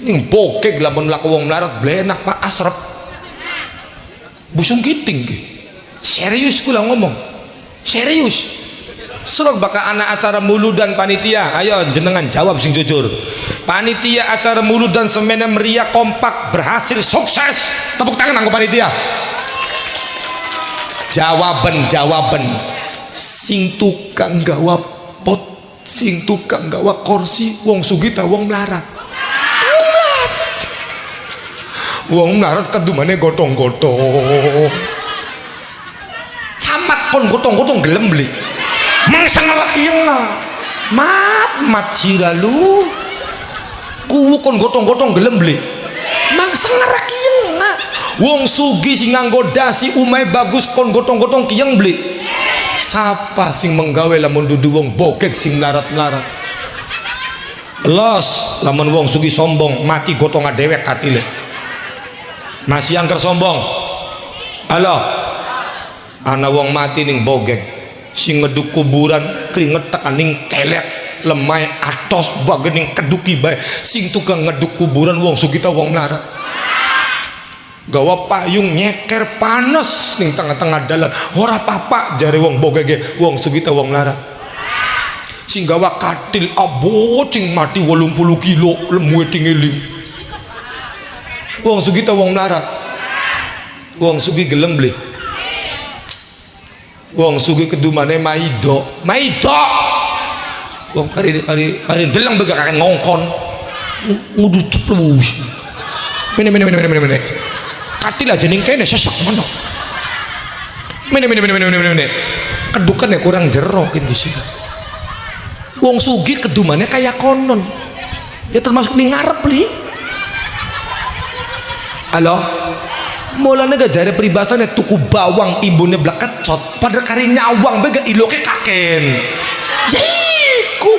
ning bokek lamun laku wong melarat blenak pak asrep busung giting serius kula ngomong serius serok bakal anak acara muludan panitia ayo jenengan jawab sing jujur panitia acara muludan semena meriah kompak berhasil sukses tepuk tangan anggo panitia jawaban sing tukang gawa pot sing tukang gawa kursi wong sugita wong melarat wong melarat kedumane gotong-gotong camat kon gotong-gotong gelem beli mangsa ngelakina mat siralu kuwu kon gotong-gotong gelem beli mangsa ngelakina wong sugi sing nganggo dasi umai bagus kon gotong-gotong kiyeng beli sapa sing menggawe lamun dudu wong bokek sing melarat-melarat los lamun wong sugi sombong mati gotong dewek katile masih angker sombong halo ana wong mati ning bogek sing ngeduk kuburan keringet tekaning kelek lemai atos bagening keduki bae sing tukang ngeduk kuburan wong sugita wong melarat gawa payung nyeker panas ning tengah-tengah dalan ora apa-apa jare wong bogege wong sugita wong melarat sing gawa katil abot sing mati 80 kilo lemu tingeling wong sugita wong melarat wong sugi gelem beli wong sugi kedumane maido wong kari deleng bega kakek ngongkon ngudu ceplus mene katil aja ning kene sesak mana mene kedukan ya kurang jerokin di sini wong sugi kedumane kayak konon ya termasuk ning ngarep li halo mulanya gak jari peribasannya tuku bawang ibunya belak kecot pada kari nyawang bega iloke kaken jiku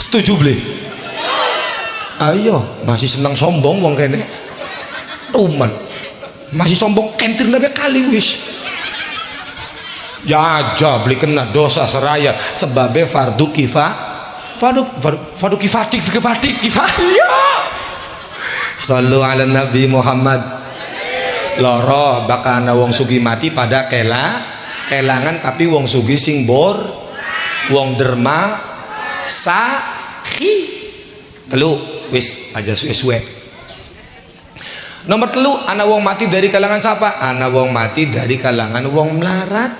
setuju beli ayo masih senang sombong wong kene tuman masih sombong kentir nabe kali wis ya aja beli kena dosa seraya sebabnya fardu kifati ya sallu ala nabi Muhammad loro bakal ana wong sugi mati pada kelangan tapi wong sugi sing bor wong derma sahi telu wis aja suwe-suwe nomor telu ana wong mati dari kalangan siapa ana wong mati dari kalangan wong melarat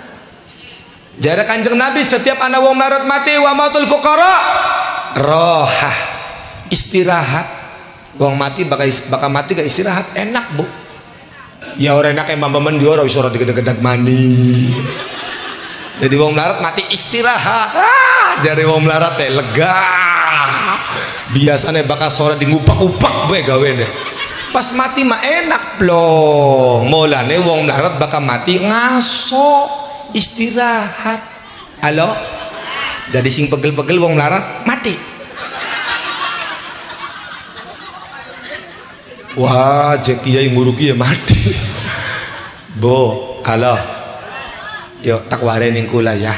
jare Kanjeng Nabi setiap ana wong melarat mati wa mautul fuqara rohah istirahat. Wong mati bakal mati gak istirahat enak bu. Ya orang enak emang paman dia orang suara degedeg mani. Jadi wong melarat mati istirahat. Jari wong melarat lega. Biasanya bakal suara di ngupak-upak gue gawe deh. Pas mati mah enak plong. Mulane wong melarat bakal mati ngaso istirahat. Halo? Jadi sing pegel-pegel wong melarat mati. Wah, Jeki yang nguruki ya mati. Bo, halo. Yuk tak warening kula ya.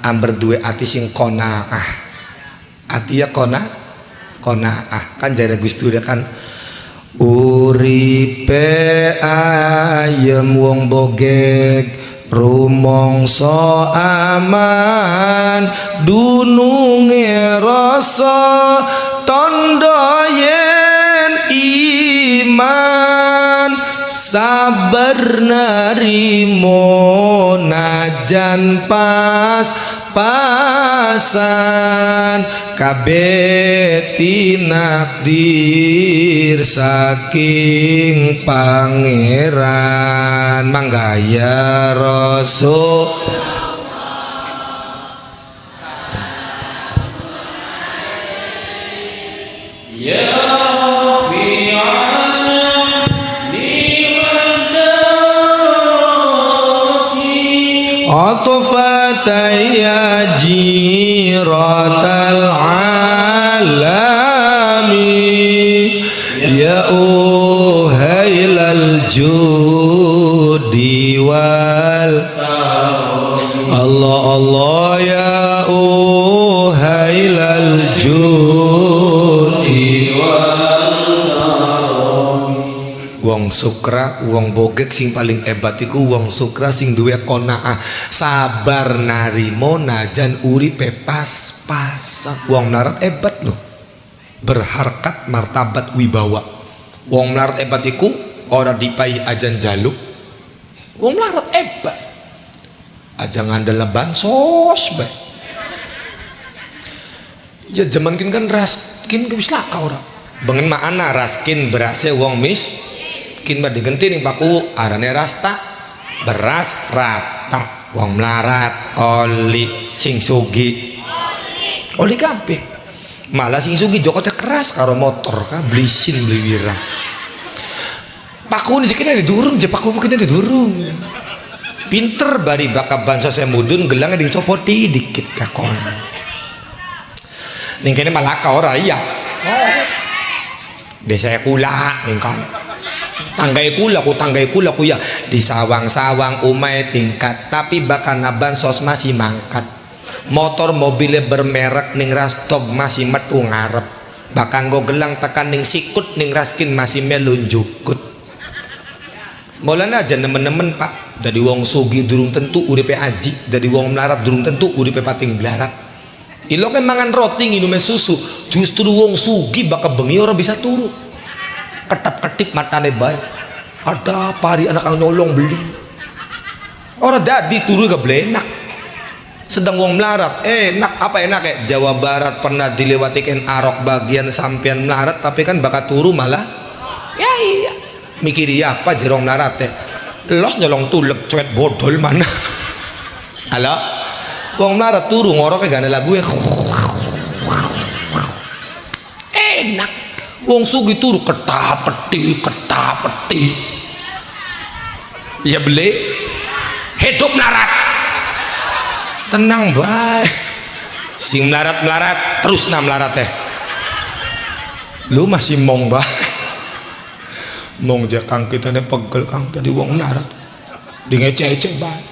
Amber duwe ati sing qanaah. Ati ya qanaah. Kan jare Gusti kan uripe ayem wong bogeg rumangsa aman dununge rasa tandha yen iman sabar narimo najan pasan kabeh tinakdir saking pangeran manggaya rasul atfataya jiratal alami ya uhailal judi wal Allah Allah ya uhailal judi wong sukra wong bogek sing paling hebat iku wong sukra sing duwe qanaah sabar narimo najan uripe pas-pasan. Wong melarat hebat loh, berharkat martabat wibawa. Wong melarat hebat iku ora dipai ajan jaluk. Wong melarat hebat aja ngandel bansos bae. Ya zaman kin kan raskin wis laka ora bengen maana raskin berase wong mis kin mah digenti ning paku arane rasta beras rata. Wong melarat oli sing sugi oli kabeh malah sing sugi jokote keras karo motor ka blisin bliwira paku ni kene durung je paku kene durung pinter bari bakal bansos mudun gelangnya dicopoti dikit kakon ning kene malaka ora iya biasanya kula ning kan tanggai kula ku ya di sawang-sawang umai tingkat tapi bakal nabansos masih mangkat motor mobilnya bermerek ning rastok masih metu ngarep bakal nggo gelang tekan ning sikut ning raskin masih melunjukut mulanya aja nemen-nemen pak dari wong sugi durung tentu uripe aji dari wong melarat durung tentu uripe pating blarat ilo kan mangan roti nginume susu justru wong sugi bakal bengi orang bisa turu ketap-ketip matane baik ada pari anak ang nyolong beli orang dadi turu gak boleh enak sedang wong melarat enak apa enak ya Jawa Barat pernah dilewatikan arok bagian sampean melarat tapi kan bakal turu malah ya iya mikiri apa jerong melarat los nyolong tulep cuet bodol mana halo wong melarat turu ngoroknya gak ada lagu ya enak wong sugi turu ketapeti ya beli hidup melarat tenang baik sing melarat terus na melarat lu masih mong baik mong jakang kita nih pegel kang tadi wong melarat di ngeceh baik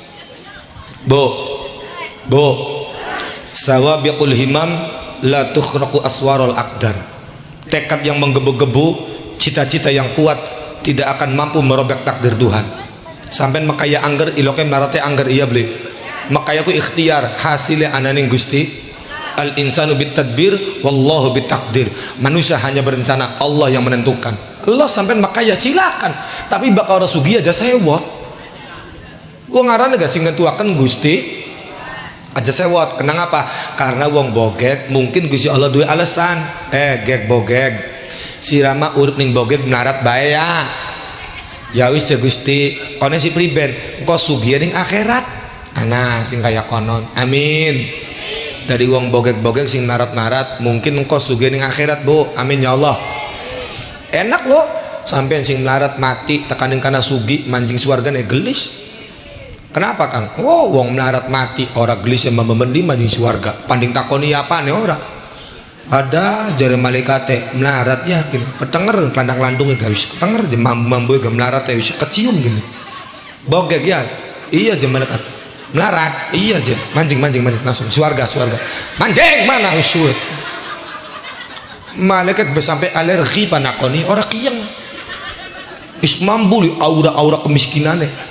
bo sawabiqul himam la tukhraqu aswarul aqdar tekad yang menggebu-gebu cita-cita yang kuat tidak akan mampu merobek takdir Tuhan sampai makaya angger iloke marate angger iya beli makaya ku ikhtiar hasilnya ananing Gusti al insanu bitadbir wallahu bitakdir manusia hanya berencana Allah yang menentukan Allah sampai makaya silakan tapi bakal orang sugi aja sewa wong ngaran gak sing nentuaken Gusti aja sewot. Kenang apa? Karena wong bogeg mungkin Gusti Allah duwe alasan. Gek bogeg sirama urip ning bogeg melarat bae ya. Ya wis ya Gusti, kone si priben engko sugih ning akhirat. Ana sing kaya konon. Amin. Dari wong bogeg-bogeg sing narat-narat mungkin engko sugih ning akhirat, Bu. Amin ya Allah. Enak loh sampean sing melarat mati tekaning kana sugih manjing swargane gelis. Kenapa Kang? Oh, wong melarat mati ora gelis yang membendi manjing swarga. Panding takoni apane ora? Ada jare malaikate melarat ya gini. Ketenger landang-landunge gak wis ketenger je mambu ge melarat wis kecium gini. Bogeg ya. Iya je malaikat. Melarat. Iya je. Manjing langsung swarga. Manjing mana wis suwet. Malaikat sampai alergi panakoni ora kiyeng. Wis mambu aura-aura kemiskinane.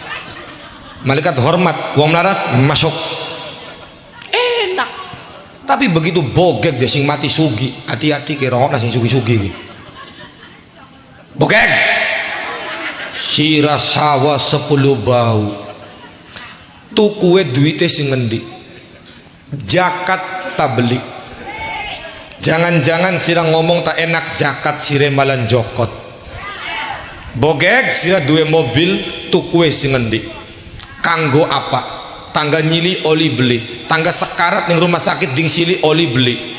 Malaikat hormat, wong melarat masuk. Enak. Tapi begitu bogeg je sing mati sugi, hati-hati kira ora sing sugi-sugi. Bogeg. Sira sawa 10 bau. Tukuwe duite sing ngendi? Zakat tak beli. Jangan-jangan sira ngomong tak enak zakat sire malan jokot. Bogeg sira duwe mobil tukuwe sing ngendi? Kanggo apa? Tangga nyili oli beli, tangga sekarat ning rumah sakit ding sili oli beli.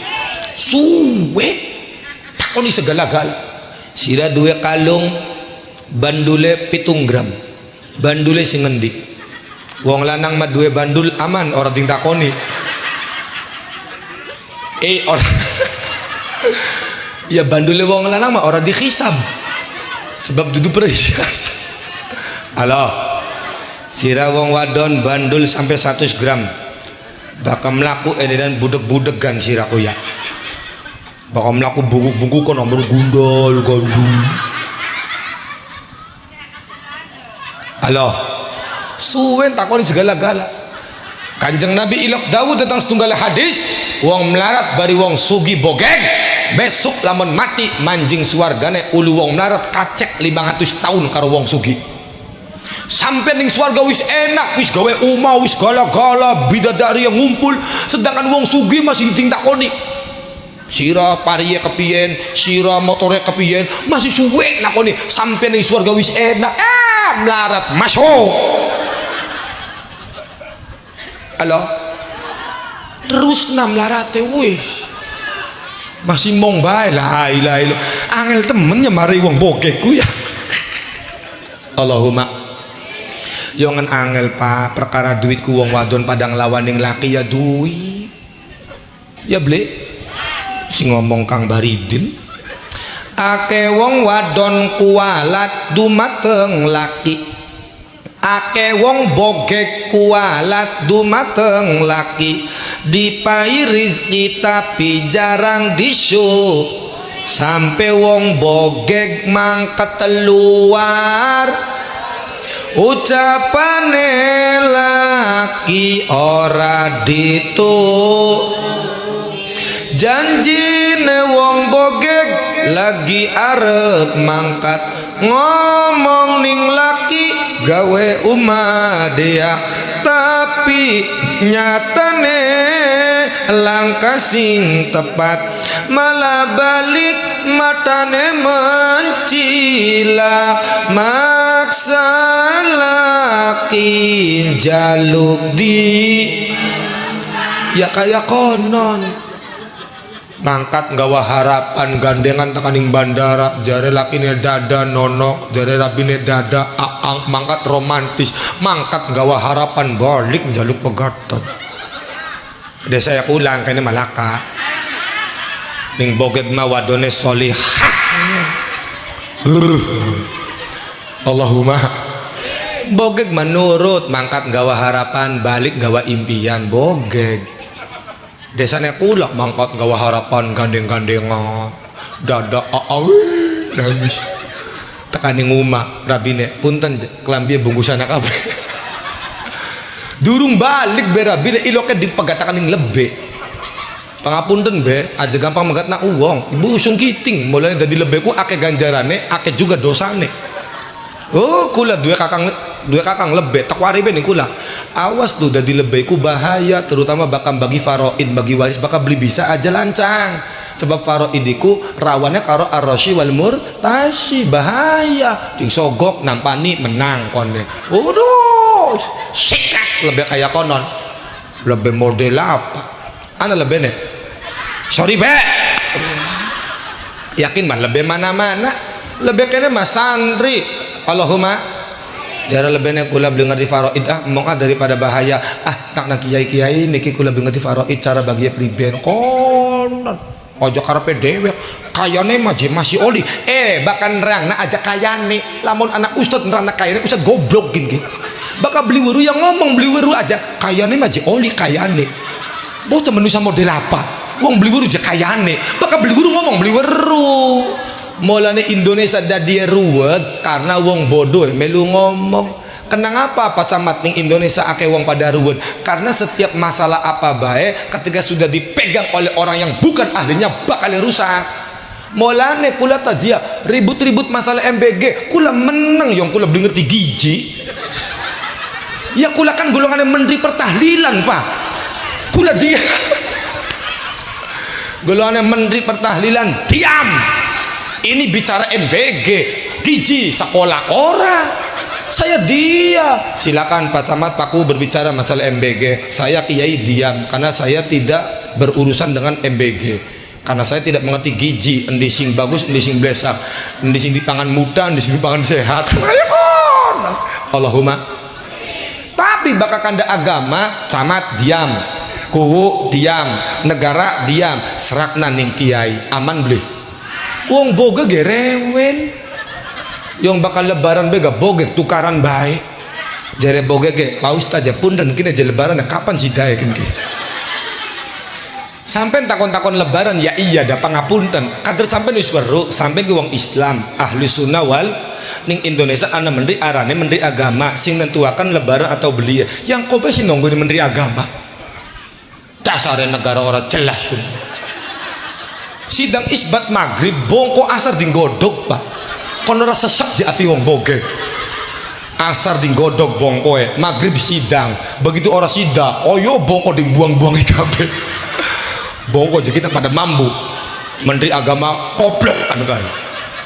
Suwe takoni segala-gala. Sira duwe kalung bandule 7 gram. Bandule sing ngendi? Wong lanang mah duwe bandul aman ora ding takoni. Ora. Ya bandule wong lanang mah ora dihisab. Sebab dudu perhias. Halo. Sira wong wadon bandul sampai 100 gram bakal melaku dan budek-budegan siraku ya, bakal melaku bungkuk-bungkuk kan nomor gundal. Halo suwen takoni segala-gala. Kanjeng Nabi ilok Dawud tentang setunggal hadis, wong melarat bari wong sugi bogeg besok lamun mati manjing suargane ulu wong melarat kacek 500 tahun karo wong sugi. Sampai ning swarga wis enak, wis gawe umah, wis gala-gala, bidadari yang ngumpul, sedangkan wong sugih masih ditakoni. Sira pariye kepiyen, sira motore kepiyen, masih suwe nakoni. Sampai ning swarga wis enak, melarat masuk. Halo. Terus na melarate wis. Masih mong bae la ilaha illallah. Angel temen mari wong bogegku ya. Allahumma Yongan angel Pak, perkara duitku wong wadon padang lawaning laki ya duit. Ya ble. Si ngomong Kang Baridin. Ake wong wadon kualat dumateng laki. Ake wong bogeg kualat dumateng laki. Dipai rizki tapi jarang disyuk. Sampai wong bogeg mangkat luar. Ucapane laki ora ditu, janjine wong bogeg lagi arep mangkat, ngomong ning laki gawe umadea, tapi nyatane langkah sing tepat malah balik matane mencila, maksa laki jaluk di ya kayak konon mangkat nggawa harapan gandengan tekaning bandara, jare lakine dada nonok, jare rabine dada aang, mangkat romantis, mangkat nggawa harapan balik jaluk pegatan. Desa saya ulang kene Malaka ning bogeg mah wadone solihah. Allahumma bogeg menurut mangkat gawa harapan balik gawa impian bogeg. Desane pula mangkat gawa harapan gandeng-gandengan dada awi nangis tekaning umah rabine punten kelambi bungkusan kabeh. Durung balik be rabine iloke dipegatakan ning lebe. Pangapunten be, aja gampang megatna uwong. Ibu usung kiting, mulai dari lebeku ake ganjarane, ake juga dosane. Oh, kula duwe kakang dua kakang lebih takwari bening kula awas tuh dadi lebih ku bahaya terutama bakal bagi faraid bagi waris bakal beli bisa aja lancang sebab faraid iku rawannya karo arrosyi wal murtasi bahaya ting sogok nampani menang konne waduh sikat lebih kayak konon lebih model apa ana lebih nih sorry be yakin mah lebih mana-mana lebih kene mas santri Allahumma jara lebihnya kula beli ngerti faraid mong daripada bahaya tak nang kiai niki kula beli ngerti faraid cara bagi priben konon ojo karepe dhewe kayane masih oli bahkan nerangna aja kayane lamun anak ustad nerangna kayane ustad goblok gini bakal beli weru yang ngomong beli weru aja kayane masih oli kayane bocah manusia model apa wong beli weru aja kayane bakal beli weru ngomong beli weru mulane Indonesia dadi ruwet karena wong bodoh melu ngomong kenang apa Pak Camat ning Indonesia akeh wong pada ruwet karena setiap masalah apa baik ketika sudah dipegang oleh orang yang bukan ahlinya bakal rusak mulane kula tajia ribut-ribut masalah MBG kula menang yang kula beli ngerti giji ya kula kan golongan menteri pertahlilan Pak kula dia golongan menteri pertahlilan diam ini bicara MBG giji sekolah orang saya dia silakan Pak Camat Pakku berbicara masalah MBG saya kiai diam karena saya tidak berurusan dengan MBG karena saya tidak mengerti giji endi sing bagus endi sing blesak endi sing dipangan muda endi sing dipangan sehat Allahumma tapi bakal kanda agama Camat diam kuwu diam negara diam serakna ning kiai aman beli wong boga gerewel yang bakal lebaran bega boge tukaran baik jare boge ge Pak Ustaz aja pun dan kini aja lebaran kapan sih dae kini sampai takon-takon lebaran ya iya da pangapunten kader sampai wis weru sampai ke wong Islam ahli sunnah wal ning Indonesia ana menteri arane menteri agama sing nentuakan lebaran atau beli yang kobe sih nunggu di menteri agama dasare negara orang jelas sidang isbat maghrib bongko asar digodok Pak kono rasa sesak di ati wong boge asar digodok bongkoe maghrib sidang begitu orang sidang oyo bongko dibuang-buang kabeh bongko aja kita pada mambu menteri agama koplok kan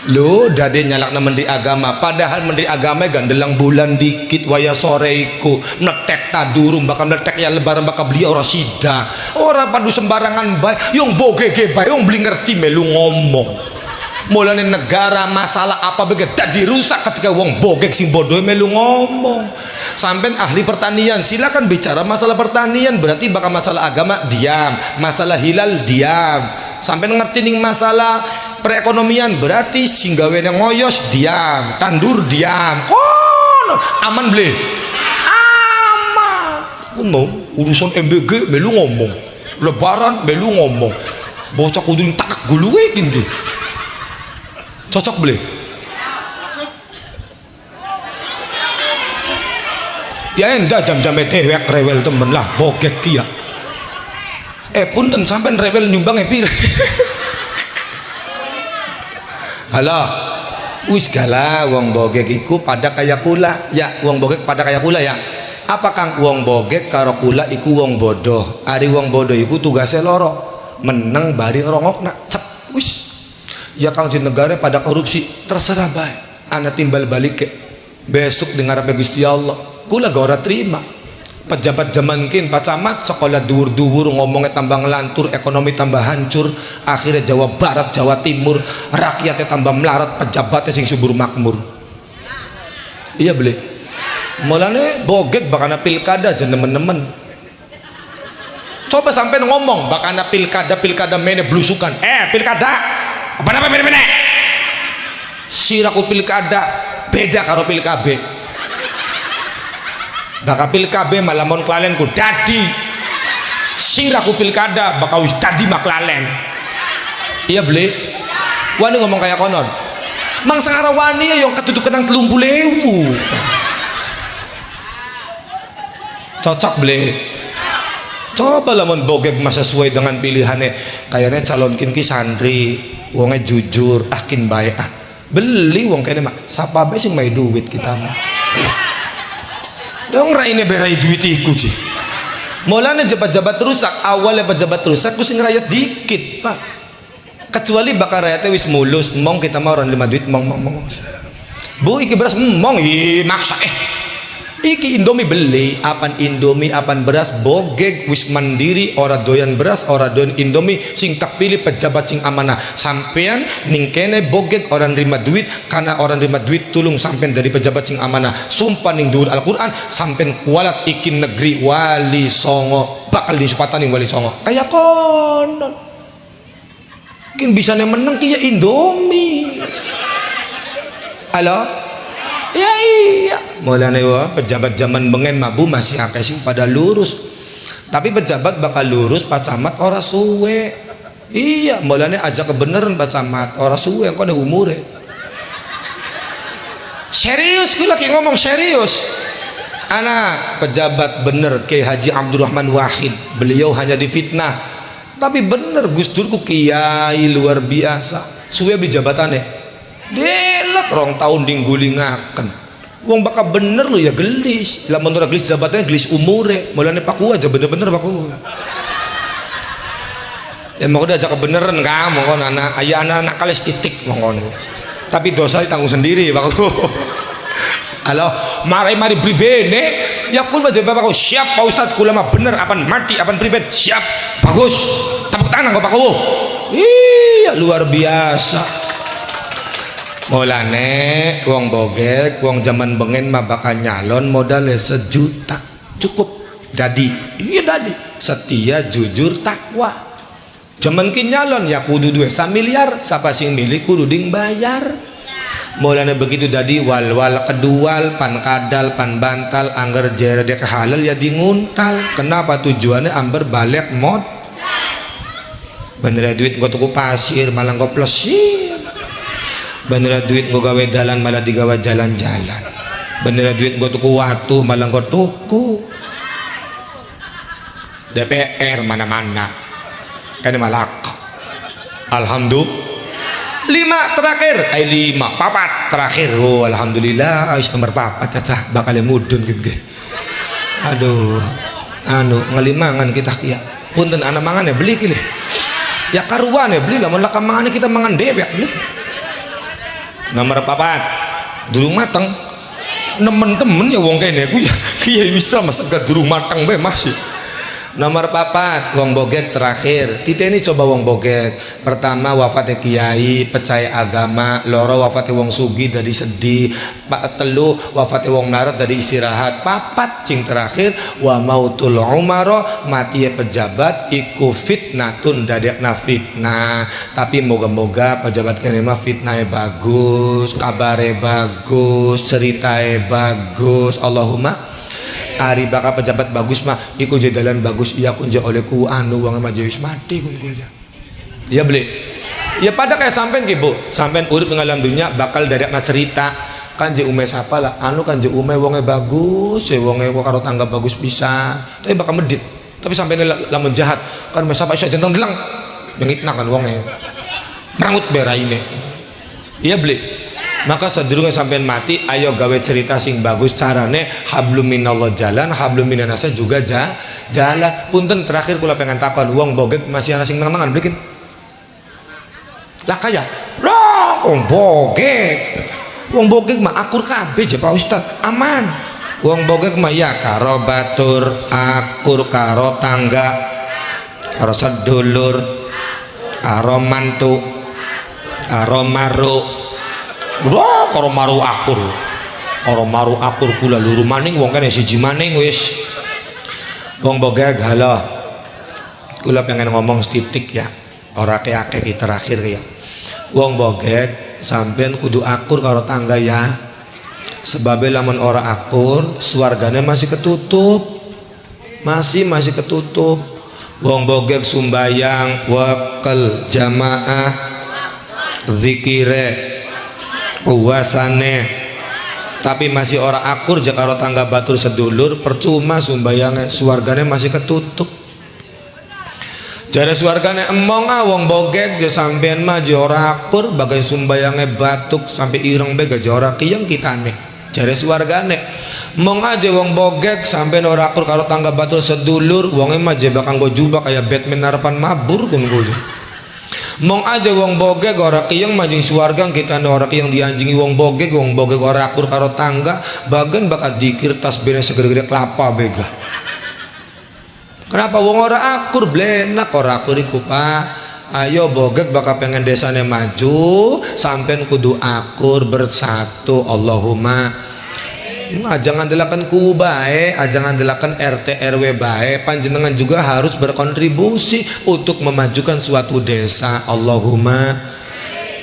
lu dade nyalakna menteri agama padahal menteri agama gandelang bulan dikit waya soreiku netek tadurung bakal netek ya lebaran bakal beli orang sidang orang padu sembarangan baik yang boge ge baik yang beli ngerti melu ngomong mulane negara masalah apa begitu tak dirusak ketika wong bogek sing bodoh melu ngomong sampai ahli pertanian silakan bicara masalah pertanian berarti bakal masalah agama diam masalah hilal diam sampai ngerti ning masalah perekonomian berarti singgawe yang ngoyos diam tandur diam kono aman beli aman ngomong urusan MBG melu ngomong lebaran melu ngomong bocah kudu tak guluwe gini cocok beli ya enggak jam-jam dewek rewel temen lah bogek dia punten sampai rewel nyumbang pir halo wis gala wong bogek iku pada kaya kula ya wong bogek pada kaya kula ya apa kang wong bogek karo kula iku wong bodoh ari wong bodoh iku tugasnya loro meneng bari ngerongok nak cep wis ya kang di negara pada korupsi terserah baik anak timbal balik ke besok dengar apa Gusti Allah kula gak ora terima pejabat zaman kin Pak Camat sekolah duwur-duwur ngomongnya tambah ngelantur ekonomi tambah hancur akhirnya Jawa Barat Jawa Timur rakyatnya tambah melarat pejabatnya sing subur makmur iya beli mulane bogek bakana pilkada aja nemen-nemen coba sampai ngomong bakana pilkada mene blusukan pilkada apa beda siraku pilkada beda karo pilkabe bakal pilkabe malah mon klalenku dadi siraku pilkada bakal wis dadi maklalen iya beli wani ngomong kayak konon mang sangara wani yang ketutup kenang 30.000 cocok beli coba lamun bogek masa sesuai dengan pilihannya kayaknya calonkin ki santri wongnya jujur akin baik beli wong kene mak sapa bae sing mai duit kita mah dong raine berai duit iku sih. Mulane jabat-jabat rusak, awalnya pejabat rusak ku sing rakyat dikit, Pak. Kecuali bakal rakyatnya wis mulus, mong kita mau orang lima duit, mong. Bu iki beras mong, maksa iki Indomie beli, apan Indomie, apan beras bogeg wis mandiri, ora doyan beras, ora doyan Indomie, sing tak pilih pejabat sing amanah. Sampean ning kene bogeg orang nerima duit, karena orang nerima duit tulung sampean dari pejabat sing amanah. Sumpah ning dhuwur Al-Qur'an, sampean kualat ikin negeri Wali Songo, bakal disupatan ning Wali Songo. Kayak konon. Mungkin bisa menang kia Indomie. Halo? Ya iya, mulane pejabat zaman bengen mabu masih akeh sing pada lurus. Tapi pejabat bakal lurus Pak Camat ora suwe. Iya, mulane aja kebenaran Pak Camat, ora suwe engko umure. Serius gue lagi ngomong serius. Anak pejabat bener Kiai Haji Abdurrahman Wahid, beliau hanya difitnah. Tapi bener Gus Dur ku kiai luar biasa. Suwe di jabatannya. Delat rong tahun dinggulingaken. Wong bakal bener lo ya gelis. Lamun ora gelis jabatannya gelis umure. Mulane paku aja bener-bener paku. Ya mau aja kebeneran kamu kon anak aya anak kalis titik mongkon. Tapi dosa ditanggung sendiri paku. Halo, mari beli bene. Ya kul aja paku siap Pak Ustaz kula mah bener apan mati apan pribet siap. Bagus. Tepuk tangan kok paku. Iya luar biasa. Mulane wong bogeg, wong zaman bengen mah bakal nyalon modalnya 1 juta cukup dadi. Iya dadi setia jujur takwa. Zaman ki nyalon ya kudu duwe 1 miliar, siapa sing milih kudu ding bayar. Mulane begitu dadi wal kedual pan kadal pan bantal angger jere dek halal ya di nguntal. Kenapa tujuannya amber balik mod. Bener duit gua tuku pasir malah gua plesir. Bener duit gue gawe dalan malah digawa jalan-jalan. Bener duit gue tuku watu malah gue tuku. DPR mana-mana kan malak. Alhamdulillah. 5 terakhir, 5 papat terakhir. Oh alhamdulillah, ais nomor papat cacah bakal mudun gitu. Aduh, ngelimangan kita kia. Punten anak mangan ya beli kili. Ya karuan ya beli lah, malah mangan kita mangan dewek beli. Nomor papat durung mateng nemen-temen ya wong kene ku ya kiai bisa masak durung mateng bae masih. Nomor papat wong bogeg terakhir titeni coba wong bogeg. Pertama wafatnya kiai percaya agama, loro wafatnya wong sugi dari sedih, telu wafatnya wong narat dari istirahat, papat sing terakhir wa mautul umaro mati pejabat iku fitnatun dadekna fitnah. Tapi moga-moga pejabat kene mah fitnahnya bagus, kabare bagus, ceritae bagus. Allahumma ari bakal pejabat bagus mah iku jadalan bagus iya kunja olehku anu wong mah wis mati kun aja. Iya beli. Ya pada kayak sampean ki Bu, sampean urip ing alam dunya bakal dadekna cerita kan je ume sapa lah anu kan je ume wonge bagus, ya wonge karo tangga bagus bisa. Tapi bakal medit. Tapi sampean lamun jahat kan me sapa iso jenteng delang. Nyengitna kan wonge. Merangut beraine. Iya beli. Maka sedurunge sampean mati ayo gawe cerita sing bagus carane hablum minallah jalan hablum minanasa juga jalan. Punten terakhir kula pengen takon wong bogeg masih ana sing nang-nangan bikin lah kaya lah wong bogeg mah akur kabeh je Pak Ustad aman. Wong bogeg mah ya karo batur akur karo tangga karo sedulur karo mantu karo maruk. Wah, karo maru akur kula luru maning wong kene siji maning wis. Wong bogeg halo. Kula pengen ngomong setitik ya. Ora akeh ki terakhir ya. Wong bogeg sampean kudu akur karo tangga ya. Sebab lamun ora akur, swargane masih ketutup. Masih ketutup. Wong bogeg sumbayang, wakil jamaah, zikire puasane tapi masih orang akur jakaro tangga batur sedulur percuma sumbayangnya suargane masih ketutup. Jare suargane emong wong bogeg je sampean mah je ora akur bagai sumbayangnya batuk sampai ireng bega je ora kiyeng kitane. jare suwargane mong aja wong bogek sampai ora akur karo tangga batul sedulur wonge mah jebak kanggo jubah kayak Batman harapan mabur kun kudu mong aja wong bogek ora kiyeng majing suwarga kita ora kiyeng dianjingi wong bogek ora akur karo tangga bagan bakal dikir tas bene segede-gede kelapa bega. Kenapa wong ora akur blenak ora akur iku Pak. Ayo bogek bakal pengen desane maju sampean kudu akur bersatu Allahumma. Aja ngandelaken kubu bae, aja ngandelaken RT RW bae, panjenengan juga harus berkontribusi untuk memajukan suatu desa Allahumma.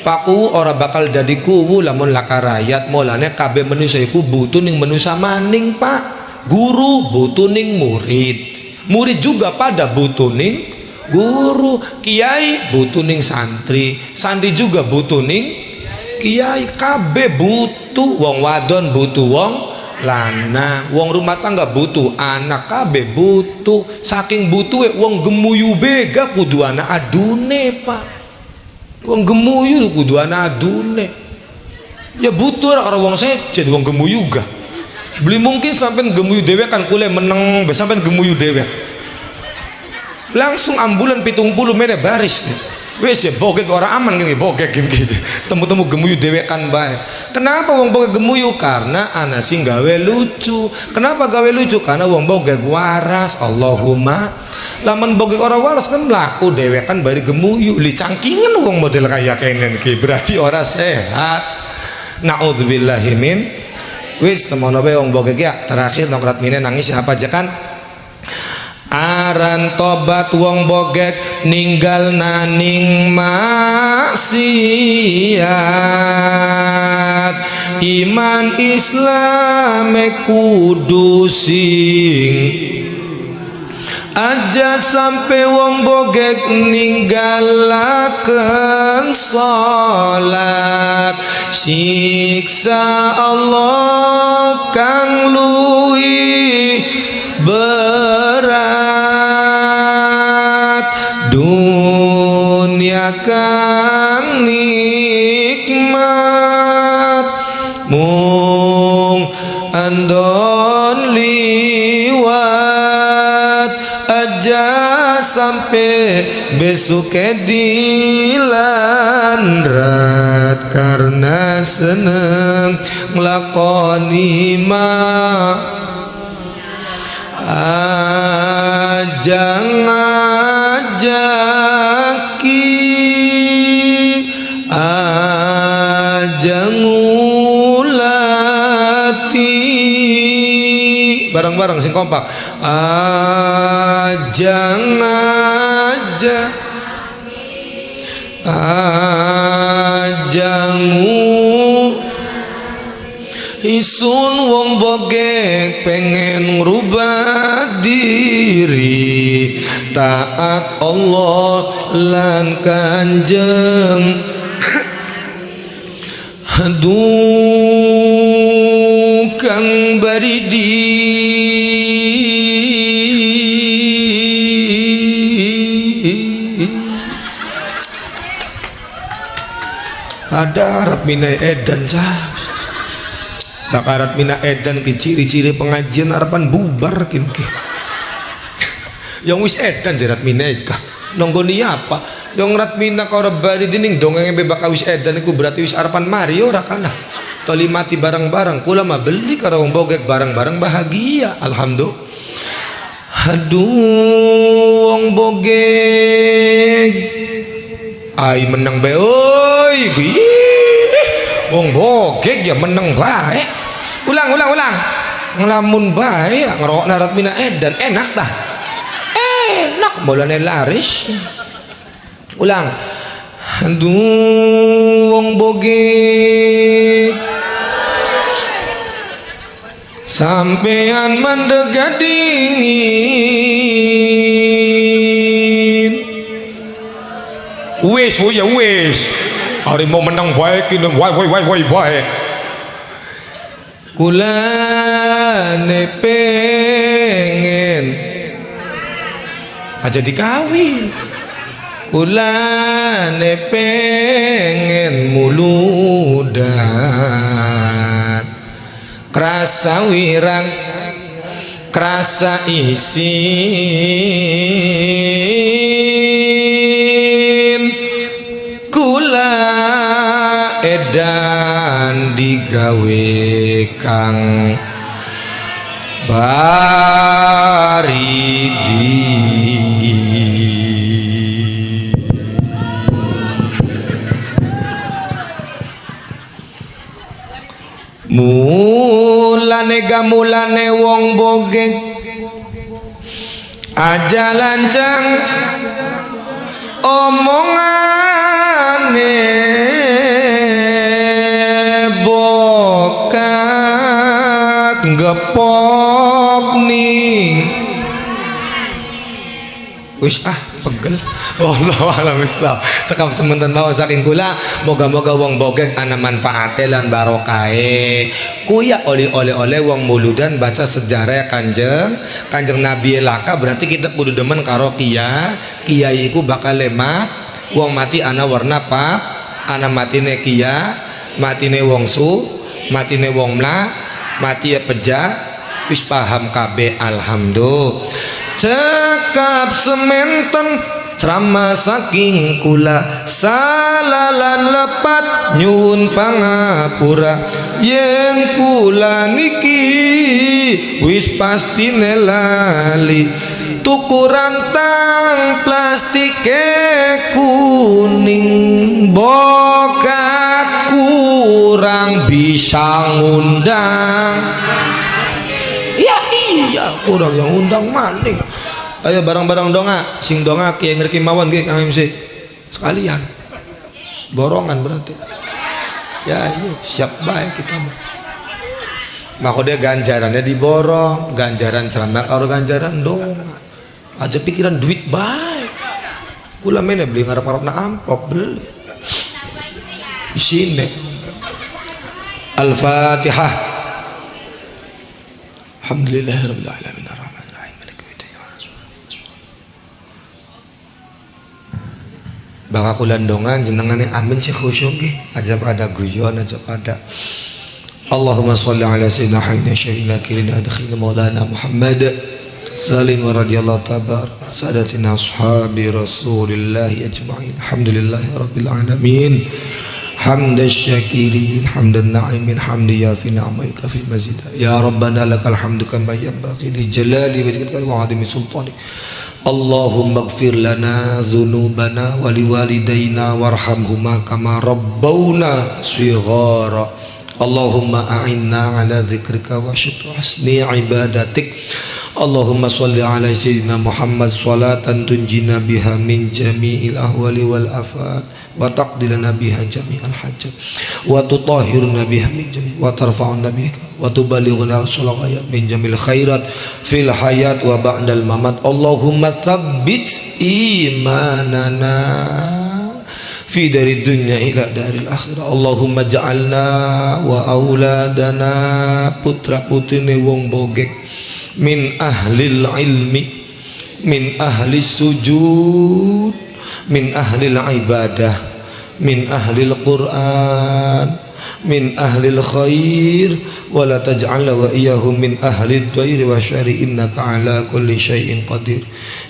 Paku ora bakal dadi kuwu lamun laka rakyat mulane kabeh manusia iku butuh ning manusia maning Pak. Guru butuh ning murid. Murid juga pada butuh ning guru, kiai butuh ning santri, santri juga butuh ning kiai, kabeh butuh, wong wadon butuh wong lanang, wong rumah tangga butuh anak, kabeh butuh. Saking butuhe wong gemuyu bega kudu anak adune Pak. Wong gemuyu kudu anak adune. Ya butuh orang wong sejen wong gemuyu ga. Beli mungkin sampean gemuyu dewek kan kule meneng sampean gemuyu dewek. Langsung ambulan 70 menit baris wes ya bogek orang aman gini bogek gitu temu-temu gemuyu dewekan bae. Kenapa wong bogek gemuyu? Karena ana sing gawe lucu. Kenapa gawe lucu? Karena wong bogek waras Allahumma. Lamun bogek orang waras kan mlaku dewekan bari gemuyu li cangkingan wong model kaya kenen iki berarti ora sehat. Naudzubillahi min. Wis semono bae wong bogek ya terakhir nongkrat mine nangis apa aja kan aran tobat wong bogek ninggal naning maksiat iman Islam kudu sing aja sampai wong bogek ninggalaken salat siksa Allah kang luwih berat dunia kang nikmat mung andon liwat aja sampai besok dilandrat karena seneng nglakoni ajang ngajaki ajang ngulati bareng-bareng sing kompak ajang ngajak ajang isun wong bogek pengen ngerubah diri taat Allah lan kanjeng aduh kang baridi ada Ratmina edan cah bakarat mina edan ke ciri-ciri pengajian harapan bubar kinki yang wis edan jarat mina ika nonggoni apa yang Ratmina kau rebari dining dongeng bebak wis edan iku berarti wis harapan mari ora kana toli mati barang-barang kula mah beli karo wong bogek barang-barang bahagia alhamdulillah. Aduh wong bogek ai menang bae oi wong bogek ya menang bae ulang ngelamun bae ngerok narat mina edan enak tah enak bolane laris ulang aduh wong bogek sampean mandega dingin wis ya wis hari mau menang baik ini wae kulane pengen aja dikawin kulane pengen muludan krasa wirang krasa isin kula edan digawe kang baridi mulane gamulane wong bogeg aja lancang omongane bokat gepok ning wis pegel Allah alam islam cekap sementan bawa saking kula moga-moga wong bogeg ana manfaate lan barokahe kuya oleh wong muludan baca sejarah kanjeng Nabi laka berarti kita kudu demen karo kiai iku bakal lemat wong mati ana warna pap ana matine matine wong matine wong mla mati ya pejah wis paham kabeh alhamdulillah cekap sementen ceramah saking kula salalan lepat nyuwun pangapura yen kula niki wis pastine lali tuku rantang plastike kuning bokat kurang bisa ngundang iya kurang yang undang maning ayo barang-barang donga sing donga kiai ngerti mawon nggih Kang MC sekalian borongan berarti ya iya siap baik kita mah makanya ganjarannya diborong ganjaran ceramah karo ganjaran donga aja pikiran duit baik kula mene beli ngarep-ngarepna amplop beli isine Al-Fatihah Alhamdulillahirabbil alamin baka kulandongan jenengane amin sih khusyuk nggih aja pada guyon aja pada Allahumma sholli ala sayyidina Muhammad syarina kirina adkhilna maulana Muhammad salim wa radhiyallahu tabar sadatina ashabi rasulillah ajma'in alhamdulillahi rabbil alamin hamdan syakirin hamdan na'imin hamdi ya fi ni'maika fi mazid ya rabbana lakal hamdu kama yanbaghi li jalali wajhika wa 'azimi sultanik Allahumma ighfir lana dhunubana wa liwalidayna warhamhuma kama rabbawna shighara Allahumma a'inna ala dzikrika wa syukri husni ibadatik Allahumma sholli ala sayyidina Muhammad salatan tunjina biha min jami'il ahwali wal afat wa taqdilana biha jami'al hajat wa tutahhiruna biha min jami' wa tarfa'una biha wa tubalighuna salawat min jamil khairat fil hayat wa ba'dal mamat Allahumma tsabbit imanana fi dari dunya ila daril akhirah Allahumma ja'alna wa auladana putra putrine wong bogeg min ahlil ilmi min ahli sujud min ahlil ibadah min ahlil Quran min ahlil khair wala taj'al wa iyyahum min ahlid dhair wa syari innaka ala kulli syai'in qadir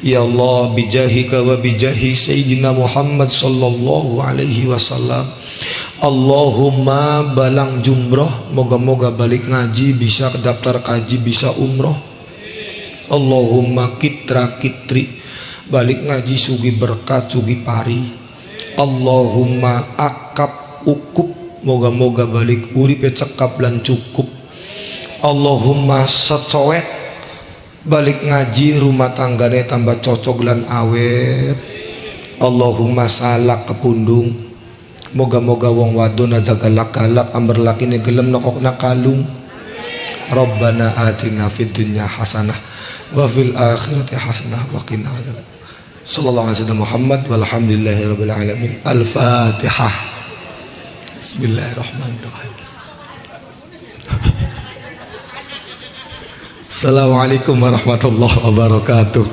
ya Allah bijahika wa bijahi sayyidina Muhammad sallallahu alaihi wasallam Allahumma balang jumroh moga-moga balik ngaji bisa daftar kaji bisa umroh Allahumma kitra kitri balik ngaji sugi berkat sugi pari Allahumma akap ukup moga-moga balik urip cekap lan cukup Allahumma secowet balik ngaji rumah tanggane tambah cocok lan awet Allahumma salak kepundung moga-moga wong wadon aja galak-galak amber lakine gelem nokokna kalung Rabbana atina fid dunya hasanah wa fil akhirati hasanah wa qina adzaban sallallahu alaihi wasallam Muhammad walhamdulillahi rabbil alamin al-fatihah bismillahirrahmanirrahim Assalamualaikum warahmatullahi wabarakatuh.